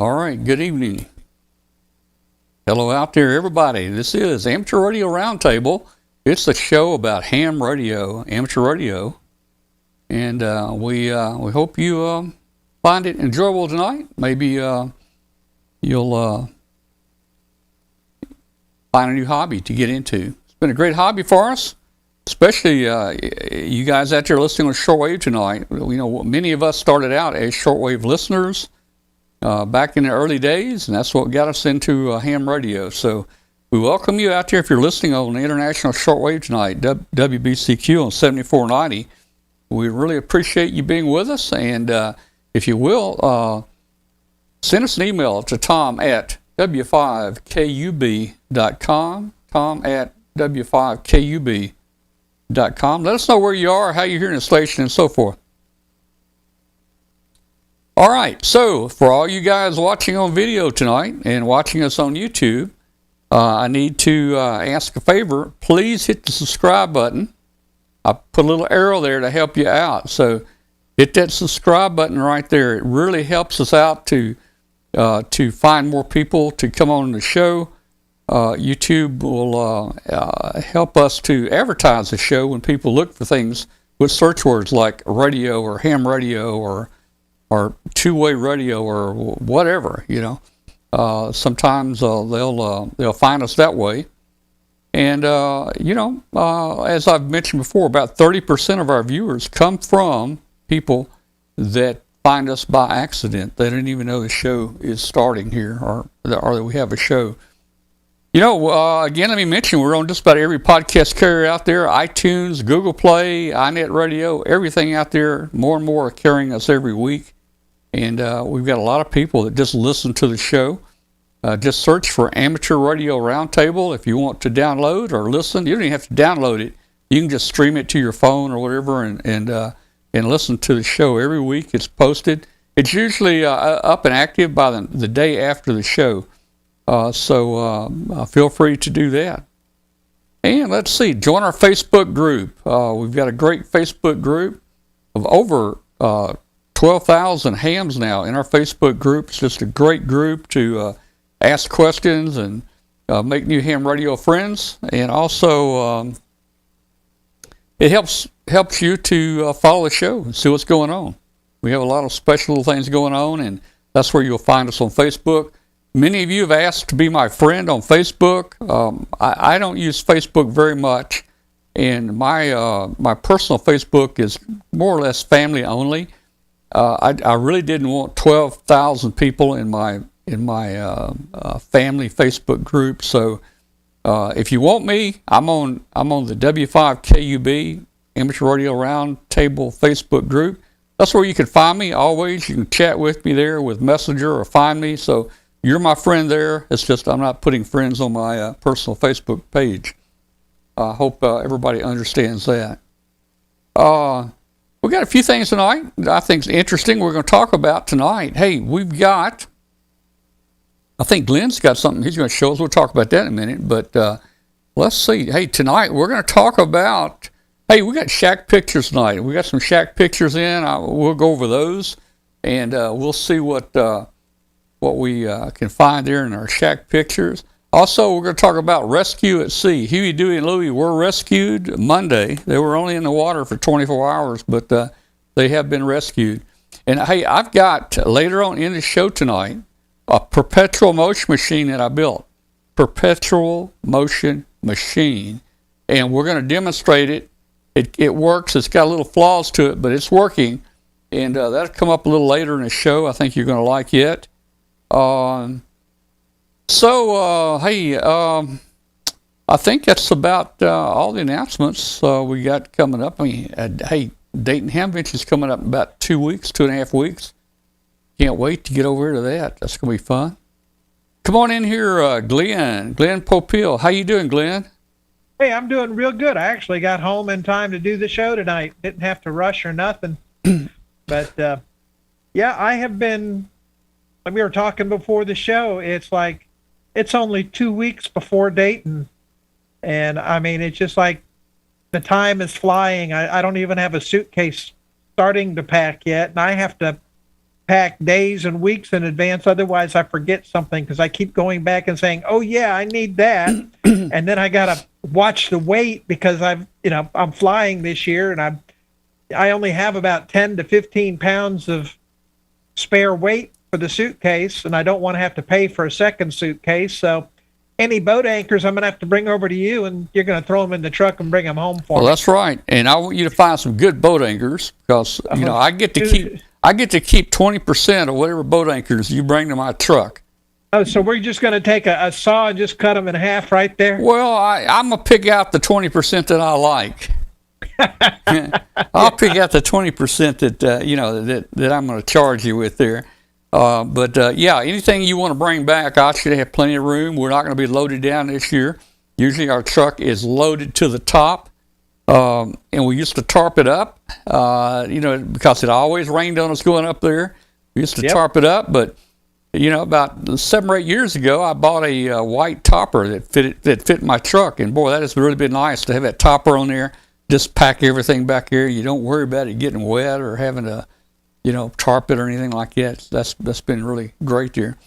All right, good evening. Hello out there, everybody. This is Amateur Radio Roundtable. It's a show about ham radio, amateur radio, and we hope you find it enjoyable tonight. Maybe you'll find a new hobby to get into. It's been a great hobby for us, especially you guys out there listening on shortwave tonight. You know, many of us started out as shortwave listeners back in the early days, and that's what got us into ham radio. So we welcome you out there if you're listening on the International Shortwave tonight, WBCQ on 7490. We really appreciate you being with us, and if you will, send us an email to Tom at w5kub.com, Tom at w5kub.com. Let us know where you are, how you're hearing the station, and so forth. All right, so for all you guys watching on video tonight and watching us on YouTube, I need to ask a favor. Please hit the subscribe button. I put a little arrow there to help you out. So hit that subscribe button right there. It really helps us out to find more people to come on the show. YouTube will help us to advertise the show when people look for things with search words like radio or ham radio or two-way radio or whatever, you know. Sometimes they'll find us that way. And, as I've mentioned before, about 30% of our viewers come from people that find us by accident. They didn't even know the show is starting here or that we have a show. You know, again, let me mention, we're on just about every podcast carrier out there, iTunes, Google Play, iNet Radio, everything out there. More and more are carrying us every week. And we've got a lot of people that just listen to the show. Just search for Amateur Radio Roundtable if you want to download or listen. You don't even have to download it. You can just stream it to your phone or whatever and listen to the show every week. It's posted. It's usually up and active by the day after the show. So feel free to do that. And let's see, join our Facebook group. We've got a great Facebook group of over 12,000 hams now in our Facebook group. It's just a great group to ask questions and make new ham radio friends. And also it helps you to follow the show and see what's going on. We have a lot of special things going on, and that's where you'll find us on Facebook. Many of you have asked to be my friend on Facebook. I don't use Facebook very much, and my personal Facebook is more or less family only. I really didn't want 12,000 people in my family Facebook group. So if you want me, I'm on the W5KUB Amateur Radio Roundtable Facebook group. That's where you can find me always. You can chat with me there with Messenger or find me. So you're my friend there. It's just I'm not putting friends on my personal Facebook page. I hope everybody understands that. We've got a few things tonight that I think is interesting we're going to talk about tonight. Hey, I think Glenn's got something he's going to show us. We'll talk about that in a minute. But let's see. Hey, tonight we're going to talk about, we got shack pictures tonight. We got some shack pictures in. We'll go over those, and we'll see what we can find there in our shack pictures. Also, we're going to talk about rescue at sea. Huey, Dewey, and Louie were rescued Monday. They were only in the water for 24 hours, but they have been rescued. And, hey, I've got, later on in the show tonight, a perpetual motion machine that I built. Perpetual motion machine. And we're going to demonstrate it. It works. It's got little flaws to it, but it's working. And that'll come up a little later in the show. I think you're going to like it. I think that's about all the announcements we got coming up. I mean, Dayton Hamvention is coming up in about 2.5 weeks. Can't wait to get over to that. That's going to be fun. Come on in here, Glenn Popeil. How you doing, Glenn? Hey, I'm doing real good. I actually got home in time to do the show tonight. Didn't have to rush or nothing. But, I have been, like we were talking before the show, it's like, it's only 2 weeks before Dayton. And, I mean, it's just like the time is flying. I don't even have a suitcase starting to pack yet. And I have to pack days and weeks in advance. Otherwise, I forget something because I keep going back and saying, "Oh yeah, I need that," and then I gotta watch the weight because I'm flying this year, and I only have about 10 to 15 pounds of spare weight for the suitcase, and I don't want to have to pay for a second suitcase. So any boat anchors I'm going to have to bring over to you, and you're going to throw them in the truck and bring them home for me. Well, that's right. And I want you to find some good boat anchors because, I get to keep 20% of whatever boat anchors you bring to my truck. Oh, so we're just going to take a saw and just cut them in half right there? Well, I'm going to pick out the 20% that I like. I'll pick out the 20% that I'm going to charge you with there. Yeah, anything you want to bring back, I should have plenty of room. We're not going to be loaded down this year. Usually our truck is loaded to the top, and we used to tarp it up, because it always rained on us going up there. We used to tarp it up, but about 7 or 8 years ago, I bought a white topper that fit my truck, and boy, that has really been nice to have that topper on there. Just pack everything back here. You don't worry about it getting wet or having to tarp it or anything like that. That's been really great there.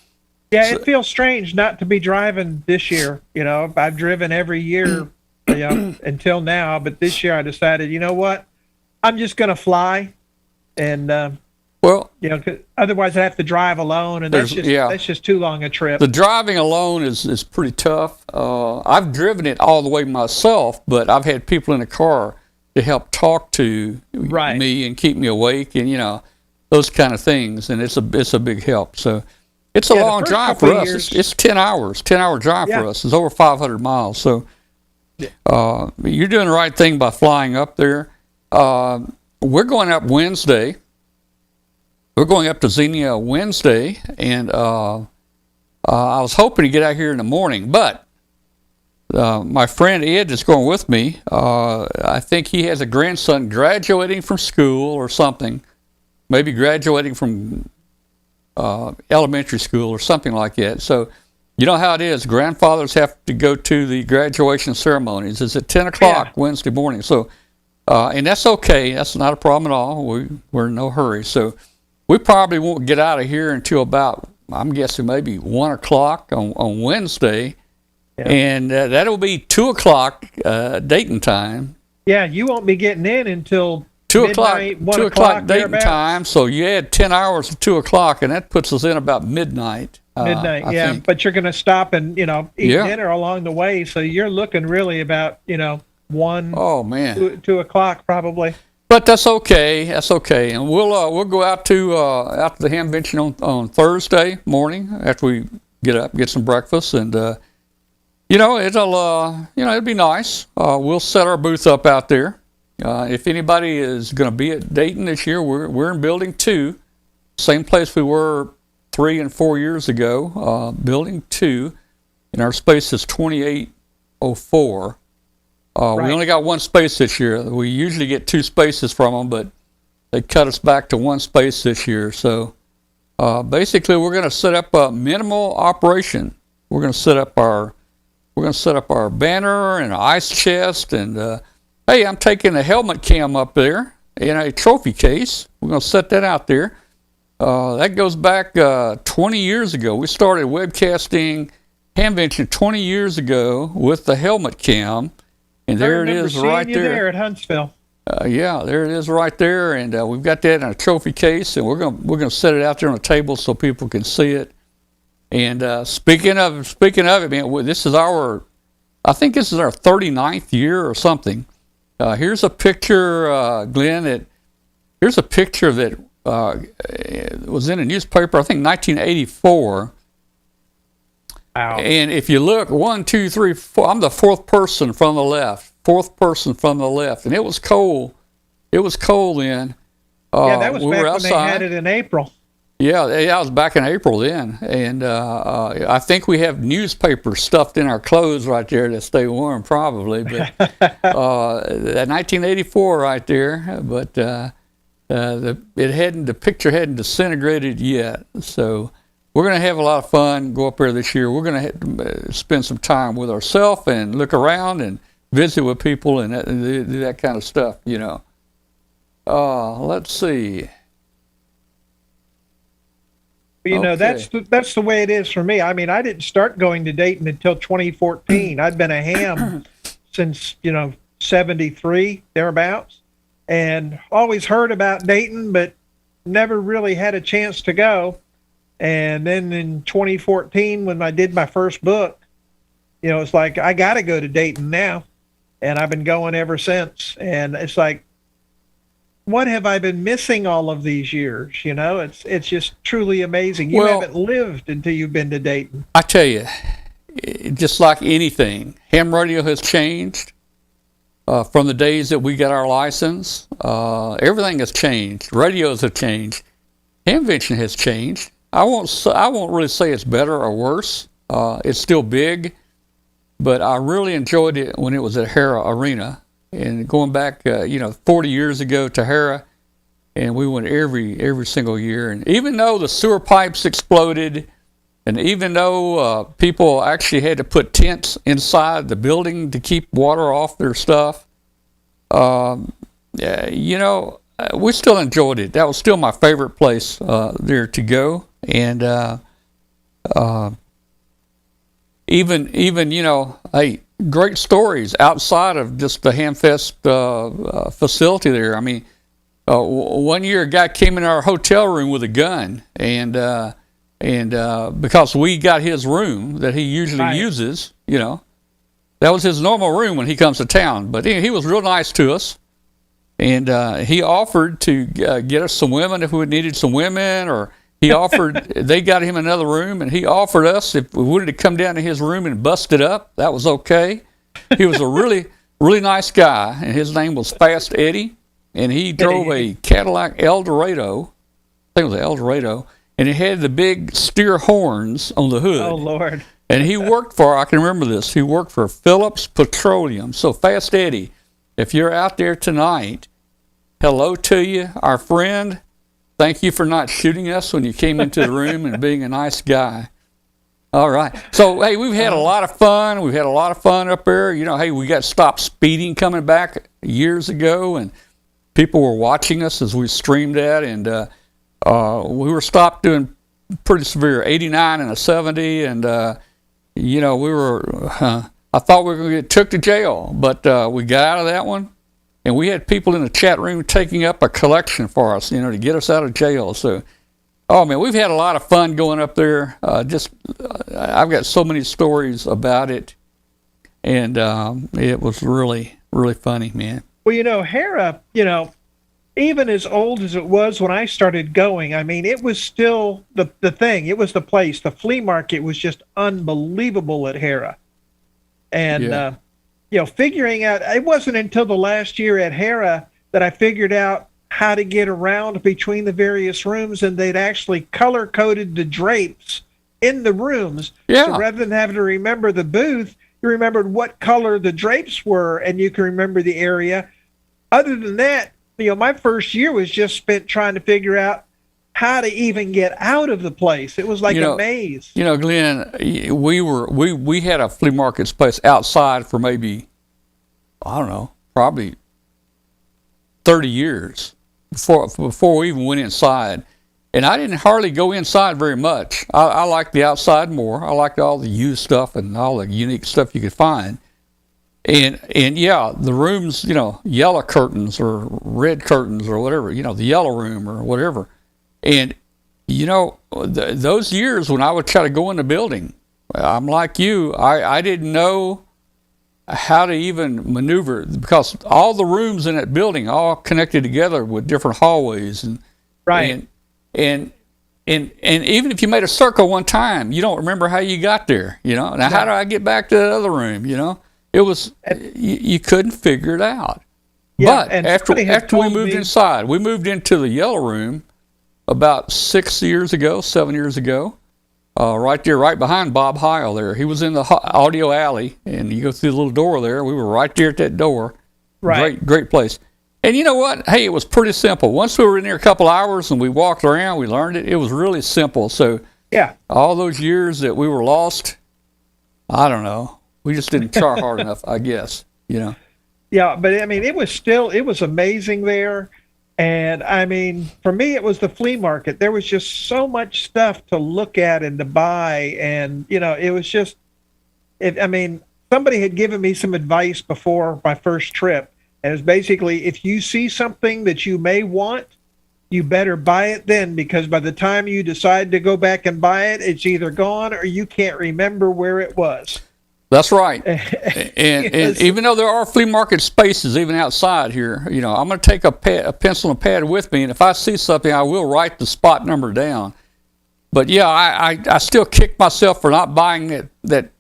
Yeah, it feels strange not to be driving this year. I've driven every year, until now, but this year I decided, you know what, I'm just going to fly, and otherwise I have to drive alone, and that's just too long a trip. The driving alone is pretty tough. I've driven it all the way myself, but I've had people in the car to help talk to me and keep me awake, and those kind of things, and it's a big help. So it's a long drive for us. It's 10 hours, 10-hour drive for us. It's over 500 miles. So you're doing the right thing by flying up there. We're going up Wednesday. We're going up to Xenia Wednesday, and I was hoping to get out here in the morning, but my friend Ed is going with me. I think he has a grandson graduating from school or something. Maybe graduating from elementary school or something like that. So you know how it is. Grandfathers have to go to the graduation ceremonies. It's at 10 o'clock Wednesday morning. So, and that's okay. That's not a problem at all. We're in no hurry. So we probably won't get out of here until about, I'm guessing, maybe 1 o'clock on Wednesday. Yeah. And that'll be 2 o'clock Dayton time. Yeah, you won't be getting in until 2 o'clock, 2 o'clock Dayton time, so you add 10 hours to 2 o'clock, and that puts us in about midnight. I think. But you're going to stop and, eat dinner along the way, so you're looking really about, 1, 2 o'clock probably. But that's okay. That's okay. And we'll go out to the Hamvention on Thursday morning after we get up, get some breakfast, and it'll be nice. We'll set our booth up out there. If anybody is going to be at Dayton this year, we're in Building 2, same place we were 3 and 4 years ago. Building 2, and our space is 2804. We only got one space this year. We usually get 2 spaces from them, but they cut us back to 1 space this year. So basically, we're going to set up a minimal operation. We're going to set up our banner and an ice chest, and hey, I'm taking a helmet cam up there in a trophy case. We're going to set that out there. That goes back 20 years ago. We started webcasting Hamvention 20 years ago with the helmet cam. And there it is right there at Huntsville. There it is right there, and we've got that in a trophy case, and we're gonna set it out there on a table so people can see it. And speaking of it, man, I think this is our 39th year or something. Here's a picture, Glenn. Here's a picture that was in a newspaper, I think 1984. Wow. And if you look, 1, 2, 3, 4, I'm the fourth person from the left, and it was cold. It was cold then. That was back when they had it in April. Yeah, I was back in April then, and I think we have newspapers stuffed in our clothes right there to stay warm, probably. But that 1984 right there, but the picture hadn't disintegrated yet. So we're going to have a lot of fun. Go up there this year. We're going to spend some time with ourselves and look around and visit with people and do that kind of stuff. Let's see. You know, Okay. that's the way it is for me. I mean, I didn't start going to Dayton until 2014. I'd been a ham since, 73, thereabouts, and always heard about Dayton, but never really had a chance to go. And then in 2014, when I did my first book, it's like, I got to go to Dayton now. And I've been going ever since. And it's like, what have I been missing all of these years? It's just truly amazing. You Well, haven't lived until you've been to Dayton. I tell you, just like anything, ham radio has changed from the days that we got our license. Everything has changed. Radios have changed. Hamvention has changed. I won't really say it's better or worse. It's still big, but I really enjoyed it when it was at Hera Arena. And going back, 40 years ago to Hera, and we went every single year. And even though the sewer pipes exploded, and even though people actually had to put tents inside the building to keep water off their stuff, we still enjoyed it. That was still my favorite place there to go. And even hey, great stories outside of just the Hamfest facility there. I mean, one year a guy came in our hotel room with a gun, and because we got his room that he usually uses, that was his normal room when he comes to town. But he was real nice to us, and he offered to get us some women if we needed some women, or he offered, they got him another room, and he offered us if we wanted to come down to his room and bust it up, that was okay. He was a really, really nice guy, and his name was Fast Eddie, and he drove a Cadillac Eldorado, I think it was an Eldorado, and it had the big steer horns on the hood. Oh, Lord. And he worked I can remember this, he worked for Phillips Petroleum. So Fast Eddie, if you're out there tonight, hello to you, our friend. Thank you for not shooting us when you came into the room and being a nice guy. All right. So, hey, we've had a lot of fun. We've had a lot of fun up there. Hey, we got stopped speeding coming back years ago, and people were watching us as we streamed that, and we were stopped doing pretty severe, 89 and a 70, and, we were, I thought we were going to get took to jail, but we got out of that one. And we had people in the chat room taking up a collection for us, to get us out of jail. So, oh man, we've had a lot of fun going up there. I've got so many stories about it, and it was really, really funny, man. Well, Hera, even as old as it was when I started going, I mean, it was still the thing. It was the place. The flea market was just unbelievable at Hera. And, figuring out, it wasn't until the last year at Hera that I figured out how to get around between the various rooms, and they'd actually color-coded the drapes in the rooms. Yeah. So rather than having to remember the booth, you remembered what color the drapes were, and you can remember the area. Other than that, my first year was just spent trying to figure out how to even get out of the place. It was like a maze. Glenn, we had a flea market space outside for maybe, I don't know, probably 30 years before we even went inside. And I didn't hardly go inside very much. I liked the outside more. I liked all the used stuff and all the unique stuff you could find. And yeah, the rooms, yellow curtains or red curtains or whatever, the yellow room or whatever. And, those years when I would try to go in the building, I'm like you, I didn't know how to even maneuver, because all the rooms in that building all connected together with different hallways. And right. And even if you made a circle one time, you don't remember how you got there, Now, how do I get back to that other room, It was, you couldn't figure it out. Yeah, but after we moved inside, we moved into the yellow room about 7 years ago, right there, right behind Bob Heil there. He was in the audio alley, and you go through the little door there. We were right there at that door. Right. Great place. And you know what? Hey, it was pretty simple. Once we were in there a couple hours and we walked around, we learned it. It was really simple. So yeah, all those years that we were lost, I don't know. We just didn't try hard enough, I guess, Yeah, but I mean, it was amazing there. And I mean, for me, it was the flea market. There was just so much stuff to look at and to buy. And, it was just, I mean, somebody had given me some advice before my first trip. And it's basically, if you see something that you may want, you better buy it then, because by the time you decide to go back and buy it, it's either gone or you can't remember where it was. That's right. And even though there are flea market spaces even outside here, I'm going to take a pencil and pad with me, and if I see something, I will write the spot number down. But yeah, I still kick myself for not buying that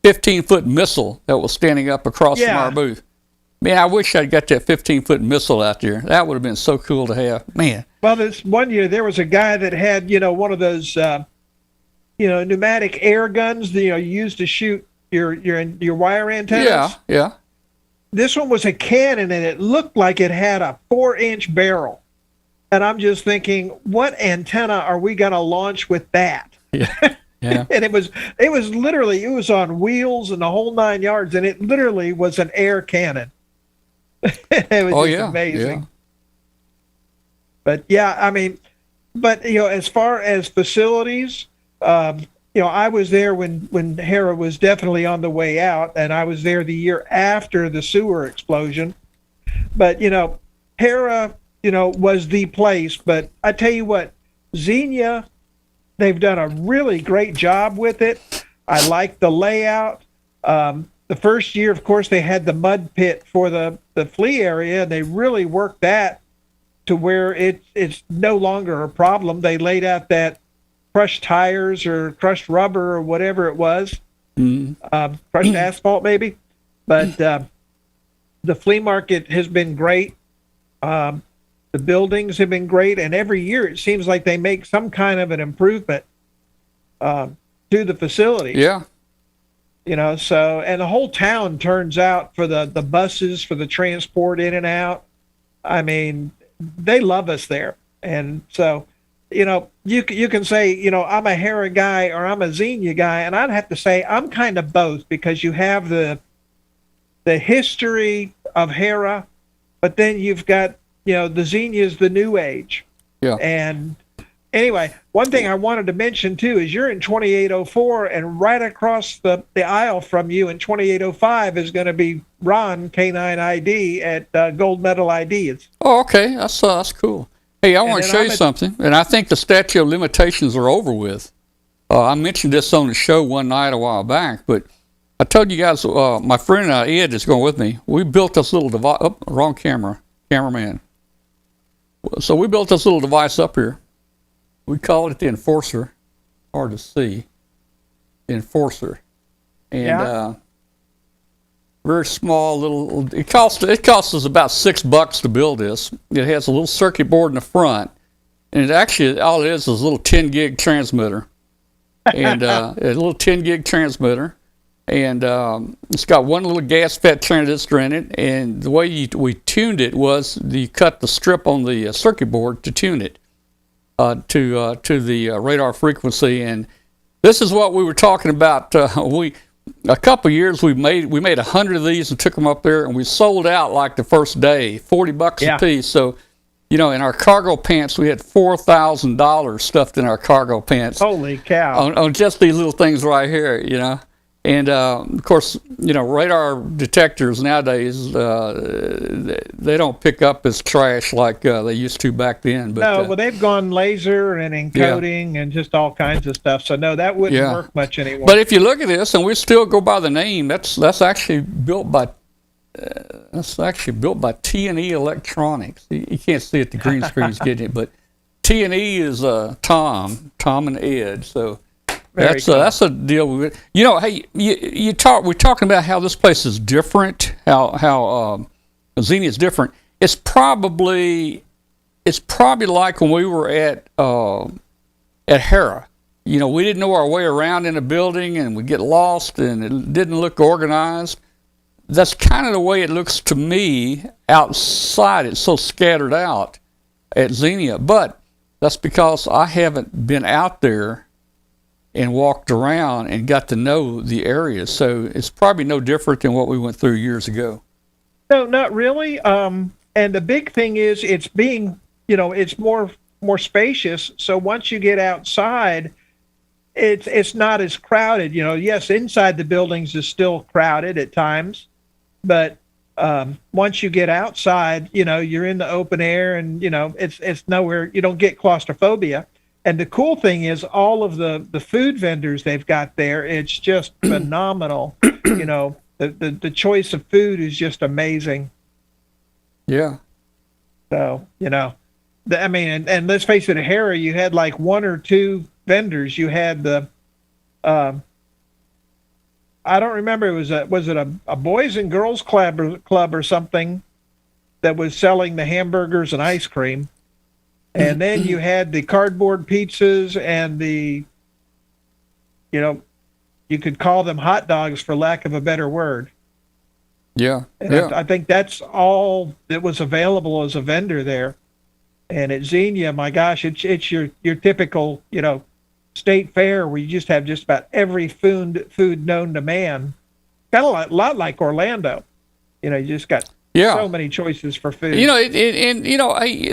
15-foot missile that was standing up across from our booth. Man, I wish I'd got that 15-foot missile out there. That would have been so cool to have. Man. Well, this one year there was a guy that had, one of those, pneumatic air guns that you use to shoot your wire antennas. Yeah. This one was a cannon, and it looked like it had a 4-inch barrel. And I'm just thinking, what antenna are we going to launch with that? Yeah. Yeah. And it was literally, it was on wheels and the whole 9 yards, and it literally was an air cannon. It was amazing. Yeah. But yeah, I mean, as far as facilities, I was there when Hera was definitely on the way out, and I was there the year after the sewer explosion. But Hera, was the place. But I tell you what, Xenia, they've done a really great job with it. I like the layout. The first year, of course, they had the mud pit for the flea area, and they really worked that to where it's no longer a problem. They laid out that crushed tires or crushed rubber or whatever it was, crushed asphalt maybe. But the flea market has been great. The buildings have been great, and every year it seems like they make some kind of an improvement to the facility. Yeah. So, and the whole town turns out for the buses, for the transport in and out. I mean, they love us there. And so, you can say, I'm a Hera guy or I'm a Xenia guy, and I'd have to say I'm kind of both, because you have the history of Hera, but then you've got, the Xenia's the new age. Yeah. And anyway, one thing I wanted to mention too is you're in 2804, and right across the aisle from you in 2805 is going to be Ron K9 ID at Gold Medal ID. Oh, okay. That's cool. Hey, I want to show you something, and I think the statute of limitations are over with. I mentioned this on the show one night a while back, but I told you guys, my friend Ed is going with me. We built this little device. Oh, wrong cameraman. So we built this little device up here. We called it the Enforcer. Hard to see. The Enforcer. And very small little. It cost us about $6 to build this. It has a little circuit board in the front, and it actually all it is a little 10 gig transmitter, and a little 10 gig transmitter, and it's got one little gas FET transistor in it. And the way we tuned it was you cut the strip on the circuit board to tune it to the radar frequency. And this is what we were talking about. A couple years we made 100 of these and took them up there, and we sold out like the first day, $40 a piece. So, in our cargo pants, we had $4,000 stuffed in our cargo pants. Holy cow! On just these little things right here, And of course, radar detectors nowadays they don't pick up as trash like they used to back then. But no, well, they've gone laser and encoding and just all kinds of stuff. So no, that wouldn't work much anymore. But if you look at this, and we still go by the name, that's actually built by T&E Electronics. You can't see it; the green screen's getting it, but T&E is Tom and Ed. So. That's a deal with it. Hey, we're talking about how this place is different, how Xenia is different. It's probably like when we were at Hera. We didn't know our way around in a building, and we get lost, and it didn't look organized. That's kind of the way it looks to me outside. It's so scattered out at Xenia, but that's because I haven't been out there and walked around and got to know the area. So it's probably no different than what we went through years ago. No, not really. And the big thing is it's being it's more spacious. So once you get outside, it's not as crowded. Yes, inside the buildings is still crowded at times, but once you get outside, you're in the open air, and it's nowhere. You don't get claustrophobia. And the cool thing is, all of the food vendors they've got there, it's just phenomenal. The choice of food is just amazing. Yeah. So and let's face it, at Hera, you had like one or two vendors. You had the I don't remember. Was it a boys and girls club or something that was selling the hamburgers and ice cream, and then you had the cardboard pizzas and the, you could call them hot dogs for lack of a better word. Yeah, and I think that's all that was available as a vendor there. And at Xenia, my gosh, it's your typical state fair where you just have just about every food known to man. Kind of a lot like Orlando. You just got so many choices for food.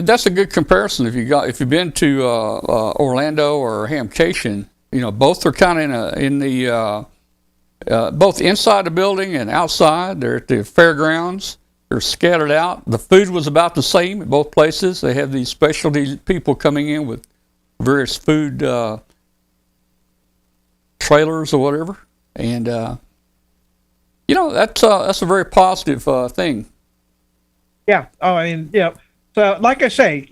That's a good comparison. If you've been to Orlando or Hamvention, both are kind of in the both inside the building and outside. They're at the fairgrounds. They're scattered out. The food was about the same at both places. They have these specialty people coming in with various food trailers or whatever, and that's a very positive thing. Yeah. Oh, I mean, So, like I say,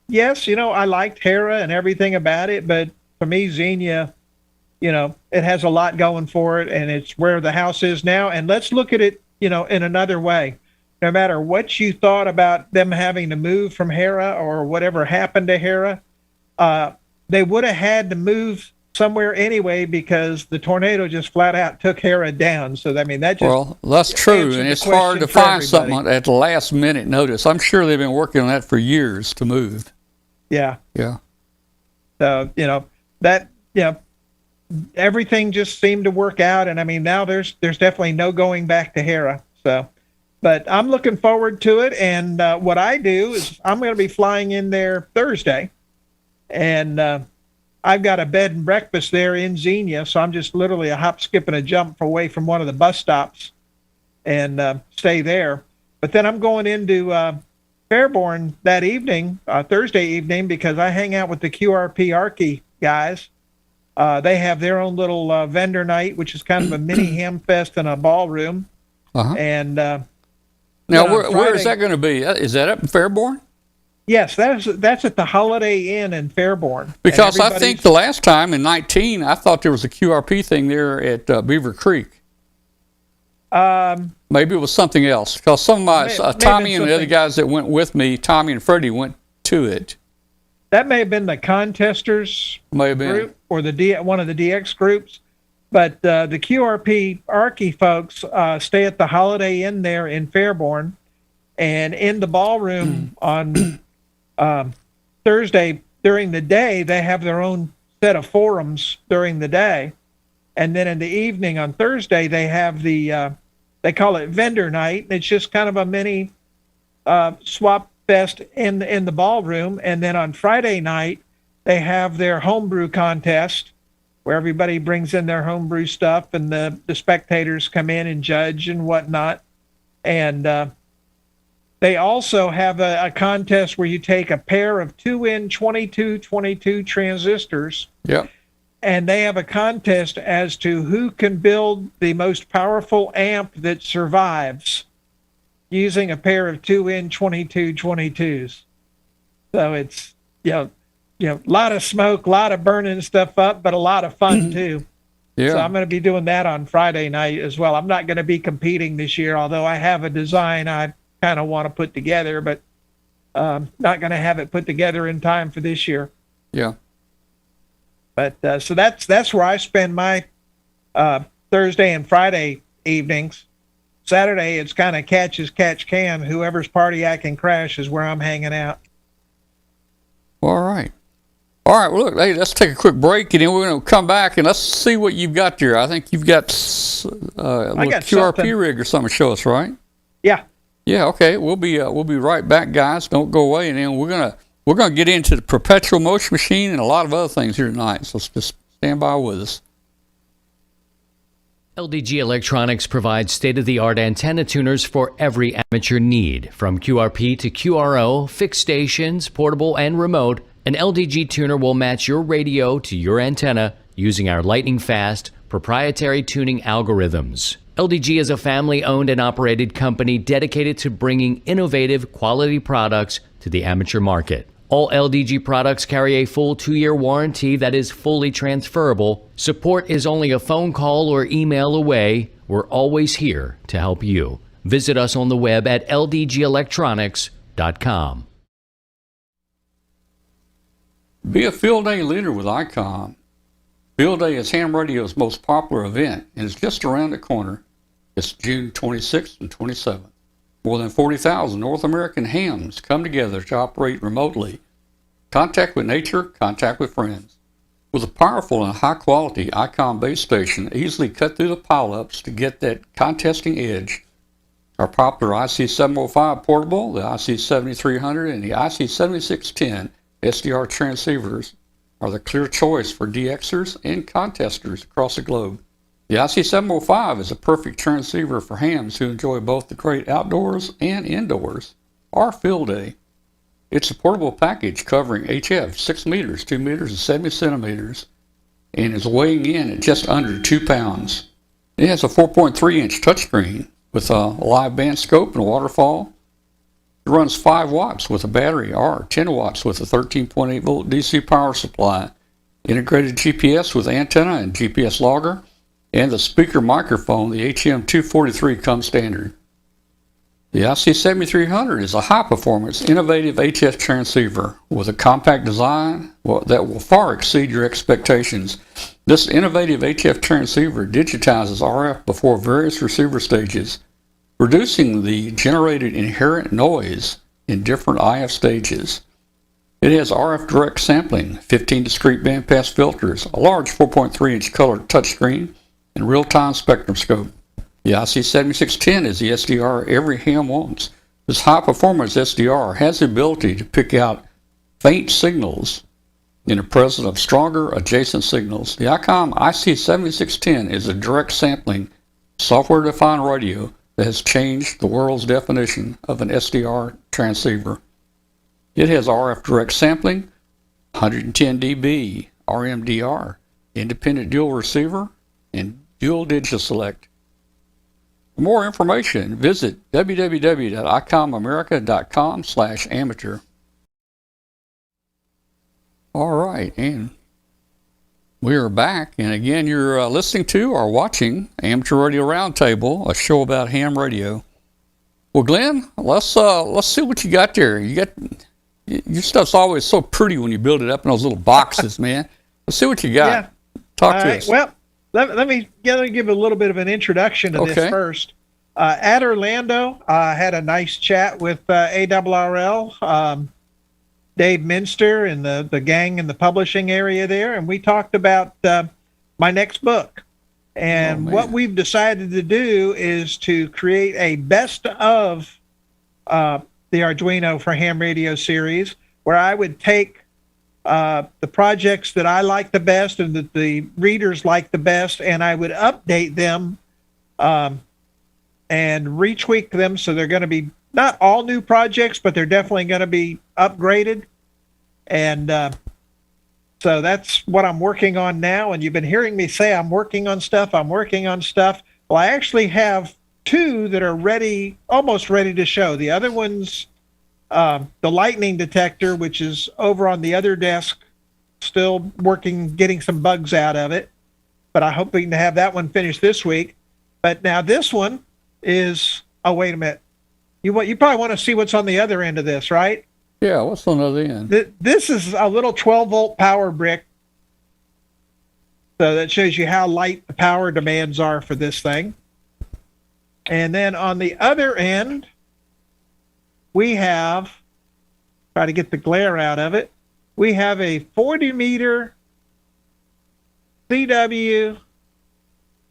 yes, I liked Hera and everything about it, but for me, Xenia, it has a lot going for it, and it's where the house is now. And let's look at it, in another way. No matter what you thought about them having to move from Hera or whatever happened to Hera, they would have had to move somewhere anyway, because the tornado just flat out took Hera down. So that's true, and it's hard to find something at the last minute notice. I'm sure they've been working on that for years to move. Yeah. So everything just seemed to work out, and now there's definitely no going back to Hera. So, but I'm looking forward to it. And what I do is I'm going to be flying in there Thursday, and I've got a bed and breakfast there in Xenia, so I'm just literally a hop, skip, and a jump away from one of the bus stops and stay there. But then I'm going into Fairborn that evening, Thursday evening, because I hang out with the QRP Archie guys. They have their own little vendor night, which is kind of a mini ham fest in a ballroom. Uh-huh. And now, where is that going to be? Is that up in Fairborn? Yes, that's at the Holiday Inn in Fairborn. Because I think the last time in 19, I thought there was a QRP thing there at Beaver Creek. Maybe it was something else. Because some of my Tommy and the other guys that went with me, Tommy and Freddie, went to it. That may have been the contesters group or one of the DX groups. But the QRP Archie folks stay at the Holiday Inn there in Fairborn, and in the ballroom on Thursday during the day, they have their own set of forums during the day. And then in the evening on Thursday, they have they call it vendor night. It's just kind of a mini swap fest in the ballroom. And then on Friday night, they have their homebrew contest where everybody brings in their homebrew stuff, and the spectators come in and judge and whatnot. And they also have a contest where you take a pair of 2N 2222 transistors. Yep. And they have a contest as to who can build the most powerful amp that survives using a pair of 2N 2222s. So it's, a lot of smoke, a lot of burning stuff up, but a lot of fun too. Yeah. So I'm going to be doing that on Friday night as well. I'm not going to be competing this year, although I have a design I kind of want to put together, but not going to have it put together in time for this year. Yeah. But so that's where I spend my Thursday and Friday evenings. Saturday, it's kind of catch as catch can. Whoever's party I can crash is where I'm hanging out. All right. Well, look, hey, let's take a quick break, and then we're going to come back, and let's see what you've got there. I think you've got a little QRP rig or something to show us, right? Yeah. Yeah, okay. We'll be right back, guys. Don't go away, and then we're going to We're going to get into the Perpetual motion machine and a lot of other things here tonight, so just stand by with us. LDG Electronics provides state-of-the-art antenna tuners for every amateur need. From QRP to QRO, fixed stations, portable and remote, an LDG tuner will match your radio to your antenna using our lightning-fast, proprietary tuning algorithms. LDG is a family-owned and operated company dedicated to bringing innovative, quality products to the amateur market. All LDG products carry a full 2-year warranty that is fully transferable. Support is only a phone call or email away. We're always here to help you. Visit us on the web at ldgelectronics.com. Be a field day leader with ICOM. Field Day is ham radio's most popular event and is just around the corner. It's June 26th and 27th. More than 40,000 North American hams come together to operate remotely. Contact with nature, contact with friends. With a powerful and high-quality ICOM base station, easily cut through the pileups to get that contesting edge. Our popular IC705 portable, the IC7300, and the IC7610 SDR transceivers are the clear choice for DXers and contesters across the globe. The IC705 is a perfect transceiver for hams who enjoy both the great outdoors and indoors, or field day. It's a portable package covering HF 6 meters, 2 meters, and 70 centimeters, and is weighing in at just under 2 pounds. It has a 4.3-inch touchscreen with a live band scope and a waterfall. It runs 5 watts with a battery or 10 watts with a 13.8 volt DC power supply, integrated GPS with antenna and GPS logger, and the speaker microphone, the HM243, comes standard. The IC7300 is a high-performance, innovative HF transceiver with a compact design that will far exceed your expectations. This innovative HF transceiver digitizes RF before various receiver stages, reducing the generated inherent noise in different IF stages. It has RF direct sampling, 15 discrete bandpass filters, a large 4.3-inch color touchscreen, and real-time spectrum scope. The IC7610 is the SDR every ham wants. This high-performance SDR has the ability to pick out faint signals in the presence of stronger adjacent signals. The ICOM IC7610 is a direct sampling, software-defined radio that has changed the world's definition of an SDR transceiver. It has RF direct sampling, 110 dB RMDR, independent dual receiver, and dual digiselect. For more information, visit www.icomamerica.com/amateur. All right, and we are back, and again, you're listening to or watching Amateur Radio Roundtable, a show about ham radio. Well, Glenn, let's see what you got there. Your stuff's always so pretty when you build it up in those little boxes, man. Let's see what you got. Yeah. Talk to us. Well, let me give a little bit of an introduction to this first. At Orlando, I had a nice chat with ARRL, Dave Minster, and the gang in the publishing area there, and we talked about my next book. And what we've decided to do is to create a best of the Arduino for Ham Radio series, where I would take the projects that I like the best and that the readers like the best, and I would update them and retweak them, so they're going to be not all new projects, but they're definitely going to be upgraded. And so that's what I'm working on now. And you've been hearing me say I'm working on stuff. Well, I actually have 2 that are ready, almost ready to show. The other one's the lightning detector, which is over on the other desk, still working, getting some bugs out of it. But I'm hoping to have that one finished this week. But now this one is, oh, wait a minute. You probably want to see what's on the other end of this, right? Yeah, what's on the other end? This is a little 12-volt power brick. So that shows you how light the power demands are for this thing. And then on the other end, we have, try to get the glare out of it, we have a 40-meter CW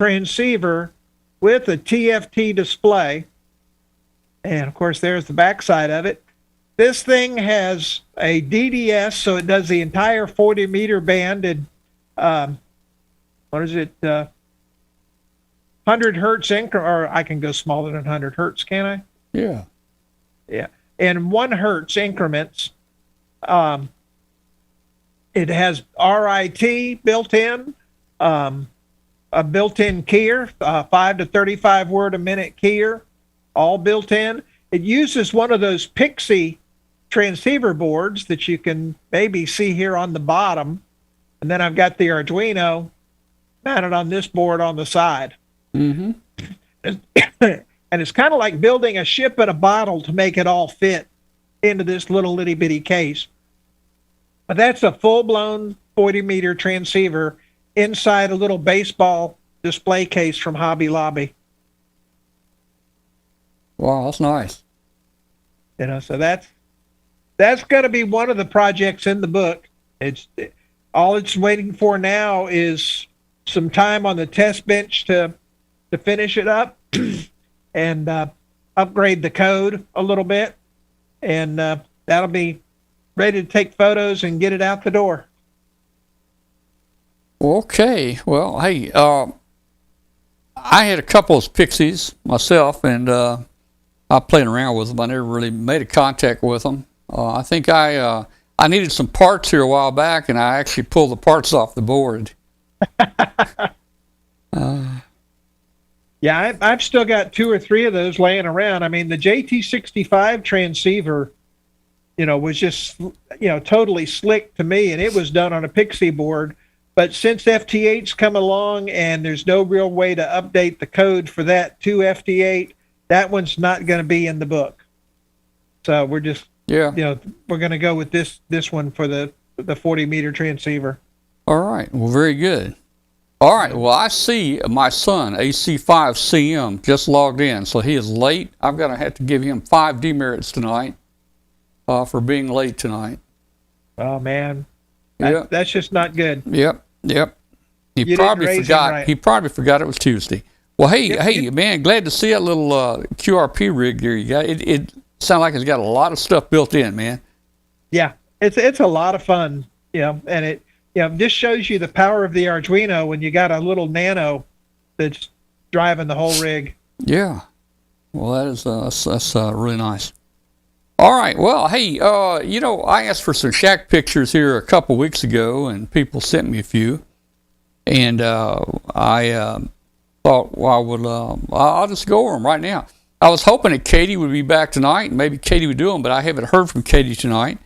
transceiver with a TFT display. And of course, there's the backside of it. This thing has a DDS, so it does the entire 40-meter band at, what is it, 100 hertz or I can go smaller than 100 hertz, can I? Yeah. Yeah. In 1 hertz increments. It has RIT built in, a built-in keyer, 5 to 35 word a minute keyer, all built in. It uses one of those Pixie transceiver boards that you can maybe see here on the bottom. And then I've got the Arduino mounted on this board on the side. Mm-hmm. And it's kind of like building a ship in a bottle to make it all fit into this little itty bitty case. But that's a full-blown 40-meter transceiver inside a little baseball display case from Hobby Lobby. Wow, that's nice. You know, so that's going to be one of the projects in the book. It's all it's waiting for now is some time on the test bench to finish it up and upgrade the code a little bit, and that'll be ready to take photos and get it out the door. Okay. Well, hey, I had a couple of Pixies myself, and I played around with them. I never really made a contact with them. I think I needed some parts here a while back, and I actually pulled the parts off the board. Yeah, I've still got 2 or 3 of those laying around. I mean, the JT65 transceiver, you know, was just, you know, totally slick to me, and it was done on a Pixie board. But since FT8's come along and there's no real way to update the code for that to FT8, that one's not going to be in the book. So we're just, you know, we're going to go with this one for the 40-meter transceiver. All right. Well, very good. All right. Well, I see my son, AC5CM, just logged in. So he is late. I'm going to have to give him 5 demerits tonight for being late tonight. Oh, man. That's just not good. Yep. He probably forgot. Right. He probably forgot it was Tuesday. Well, hey, man, glad to see that little QRP rig there you got. It sounds like it's got a lot of stuff built in, man. Yeah, it's a lot of fun, you know, and it just shows you the power of the Arduino when you got a little nano that's driving the whole rig. Yeah. Well, that's really nice. All right. Well, hey, you know, I asked for some shack pictures here a couple weeks ago, and people sent me a few. And I thought, well, I'll just go over them right now. I was hoping that Katie would be back tonight, and maybe Katie would do them, but I haven't heard from Katie tonight.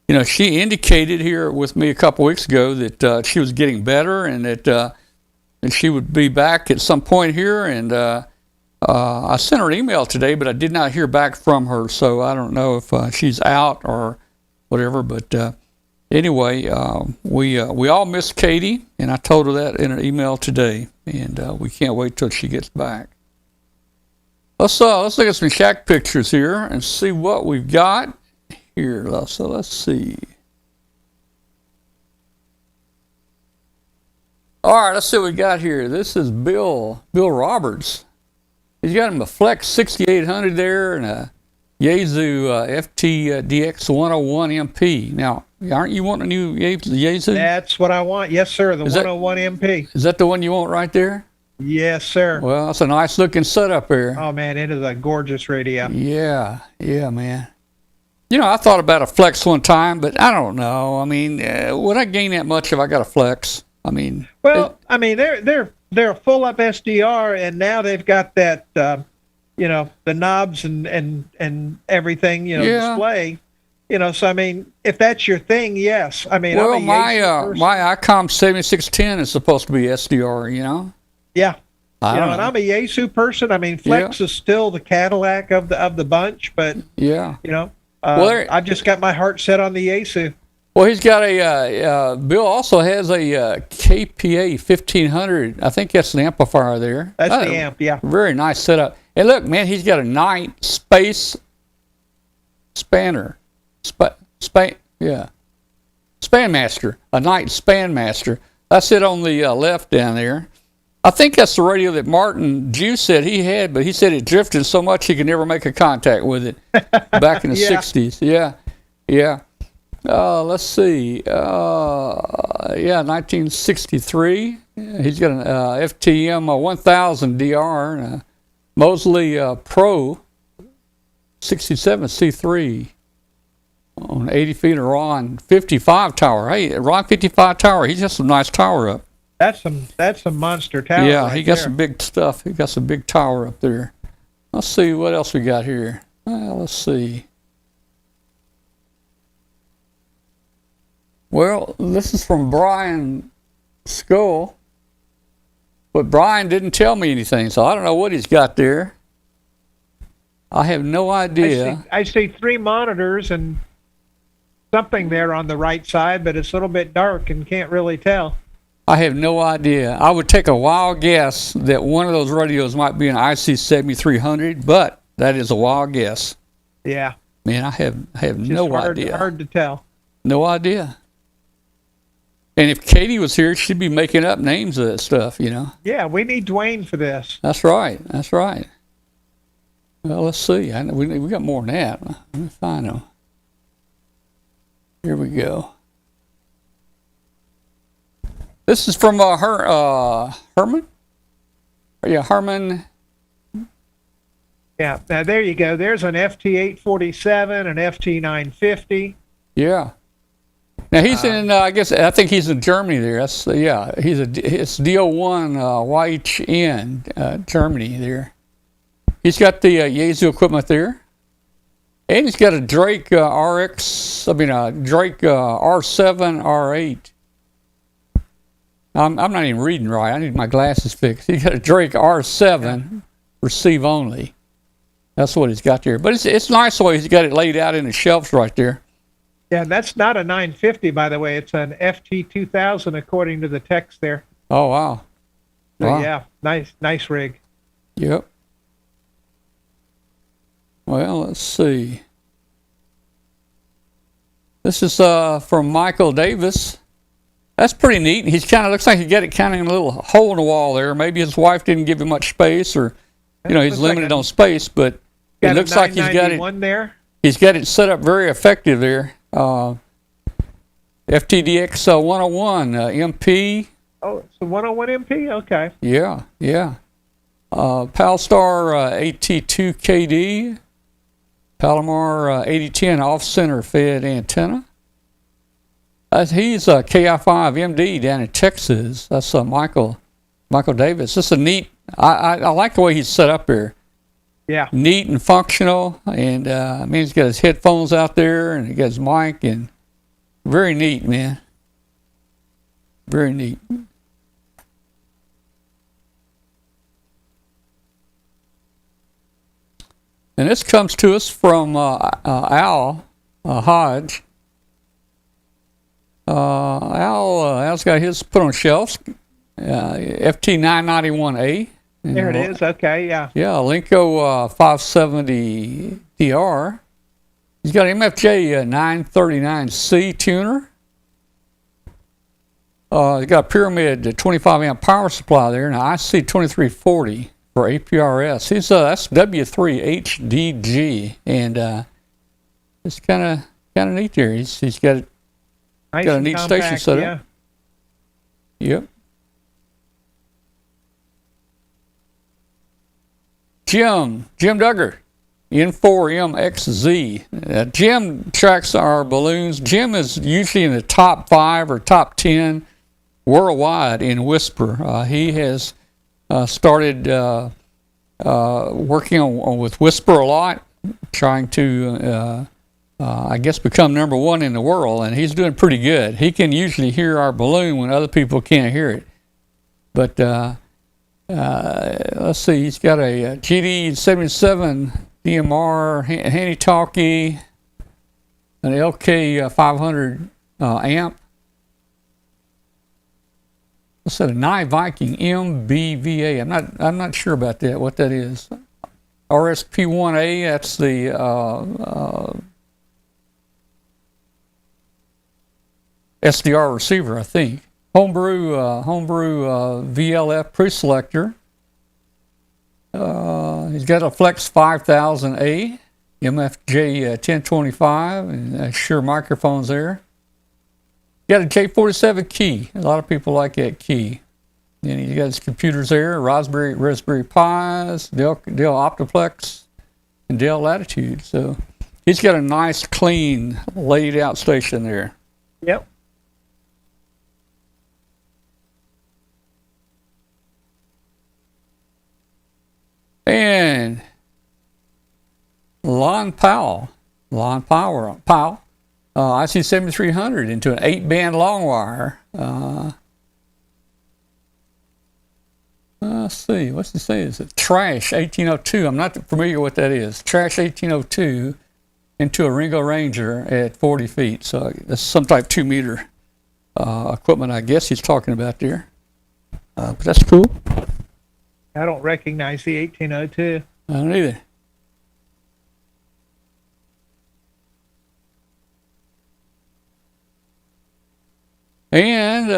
You know, she indicated here with me a couple weeks ago that she was getting better and that she would be back at some point here. And I sent her an email today, but I did not hear back from her, so I don't know if she's out or whatever. But anyway, we all miss Katie, and I told her that in an email today, and we can't wait till she gets back. Let's look at some shack pictures here and see what we've got here. So let's see. All right, let's see what we got here. This is Bill Roberts. He's got him a Flex 6800 there and a Yaesu FTDX 101 MP. Now, aren't you wanting a new Yaesu? That's what I want. Yes, sir. The 101 MP. Is that the one you want right there? Yes, sir. Well, that's a nice looking setup there. Oh, man, it is a gorgeous radio. Yeah, man. You know, I thought about a Flex one time, but I don't know. I mean, would I gain that much if I got a Flex? I mean, well, I mean, they're a full up SDR, and now they've got that, you know, the knobs and everything, you know, display. You know, so I mean, if that's your thing, yes. I mean, well, my ICOM 7610 is supposed to be SDR. You know. Yeah. You know, and I'm a Yaesu person. I mean, Flex is still the Cadillac of the bunch, but you know, I've just got my heart set on the Yaesu. Well, he's got Bill also has a KPA 1500. I think that's an amplifier there. That's the amp, yeah. Very nice setup. And look, man, he's got a Knight Space Spanner. Span Master. A Knight Span Master. That's it on the left down there. I think that's the radio that Martin Jew said he had, but he said it drifted so much he could never make a contact with it back in the 60s. Yeah, yeah. Let's see. 1963. He's got an FTM 1000 DR and a Mosley Pro 67 C3 on 80 feet of Ron 55 tower. Hey, Ron 55 tower. He's got some nice tower up. That's some monster tower. Yeah, right he got there. some big stuff. He got some big tower up there. Let's see what else we got here. Let's see. Well, this is from Brian Skull, but Brian didn't tell me anything, so I don't know what he's got there. I have no idea. I see 3 monitors and something there on the right side, but it's a little bit dark and can't really tell. I have no idea. I would take a wild guess that one of those radios might be an IC7300, but that is a wild guess. Yeah. Man, I have no idea. Hard to tell. No idea. And if Katie was here, she'd be making up names of that stuff, you know. Yeah, we need Dwayne for this. That's right. That's right. Well, let's see. We got more than that. Let me find them. Here we go. This is from Herman. Yeah, Herman. Yeah, now there you go. There's an FT847, an FT950. Yeah. Now he's in. I think he's in Germany. There. That's yeah. It's DO1 YHN Germany there. He's got the Yaesu equipment there, and he's got a Drake Drake R7 R8. I'm not even reading right. I need my glasses fixed. He's got a Drake R7 receive only. That's what he's got there. But it's nice the way he's got it laid out in the shelves right there. Yeah, that's not a 950, by the way. It's an FT2000, according to the text there. Oh, wow. So, Wow. yeah, nice rig. Yep. Well, let's see. This is from Michael Davis. That's pretty neat. He's kind of looks like he got it kind of in a little hole in the wall there. Maybe his wife didn't give him much space, or he's limited on space. But it looks like he's got it. There. He's got it set up very effective there. FTDX 101 MP. Oh, it's a 101 MP. Okay. Yeah. Palstar AT2 KD. Palomar 8010 off-center fed antenna. He's a KI5 MD down in Texas. That's Michael Davis. This is a neat. I like the way he's set up here. Yeah. Neat and functional, and he's got his headphones out there, and he got his mic, and very neat, man. Very neat. And this comes to us from Al Hodge. Al's got his put on shelves. FT991A. There it is. Okay, yeah. Yeah, Linko 570 DR. He's got an MFJ 939C tuner. He's got a Pyramid 25 amp power supply there, and an IC 2340 for APRS. That's W3HDG, and it's kind of neat there. He's got it. Nice Got a neat compact, station set up. Yeah. Yep. Jim Duggar, N4MXZ. Jim tracks our balloons. Jim is usually in the top 5 or top 10 worldwide in Whisper. He has started working with Whisper a lot, trying to, become number 1 in the world, and he's doing pretty good. He can usually hear our balloon when other people can't hear it. But let's see, he's got a GD77 DMR handy-talkie, an LK 500 amp. What's that? A Nye Viking MBVA. I'm not sure about that. What that is? RSP1A. That's the SDR receiver, I think. Homebrew VLF pre-selector. He's got a Flex 5000A, MFJ 1025, and Shure microphones there. Got a J47 key. A lot of people like that key. Then he's got his computers there, Raspberry Pis, Dell Optiplex, and Dell Latitude. So he's got a nice, clean, laid out station there. Yep. And Lon Powell, IC 7300 into an 8-band long wire. Let's see, what's it say? Is it Trash 1802? I'm not familiar with what that is. Trash 1802 into a Ringo Ranger at 40 feet. So that's some type 2-meter equipment, I guess he's talking about there. But that's cool. I don't recognize the 1802. I don't either. And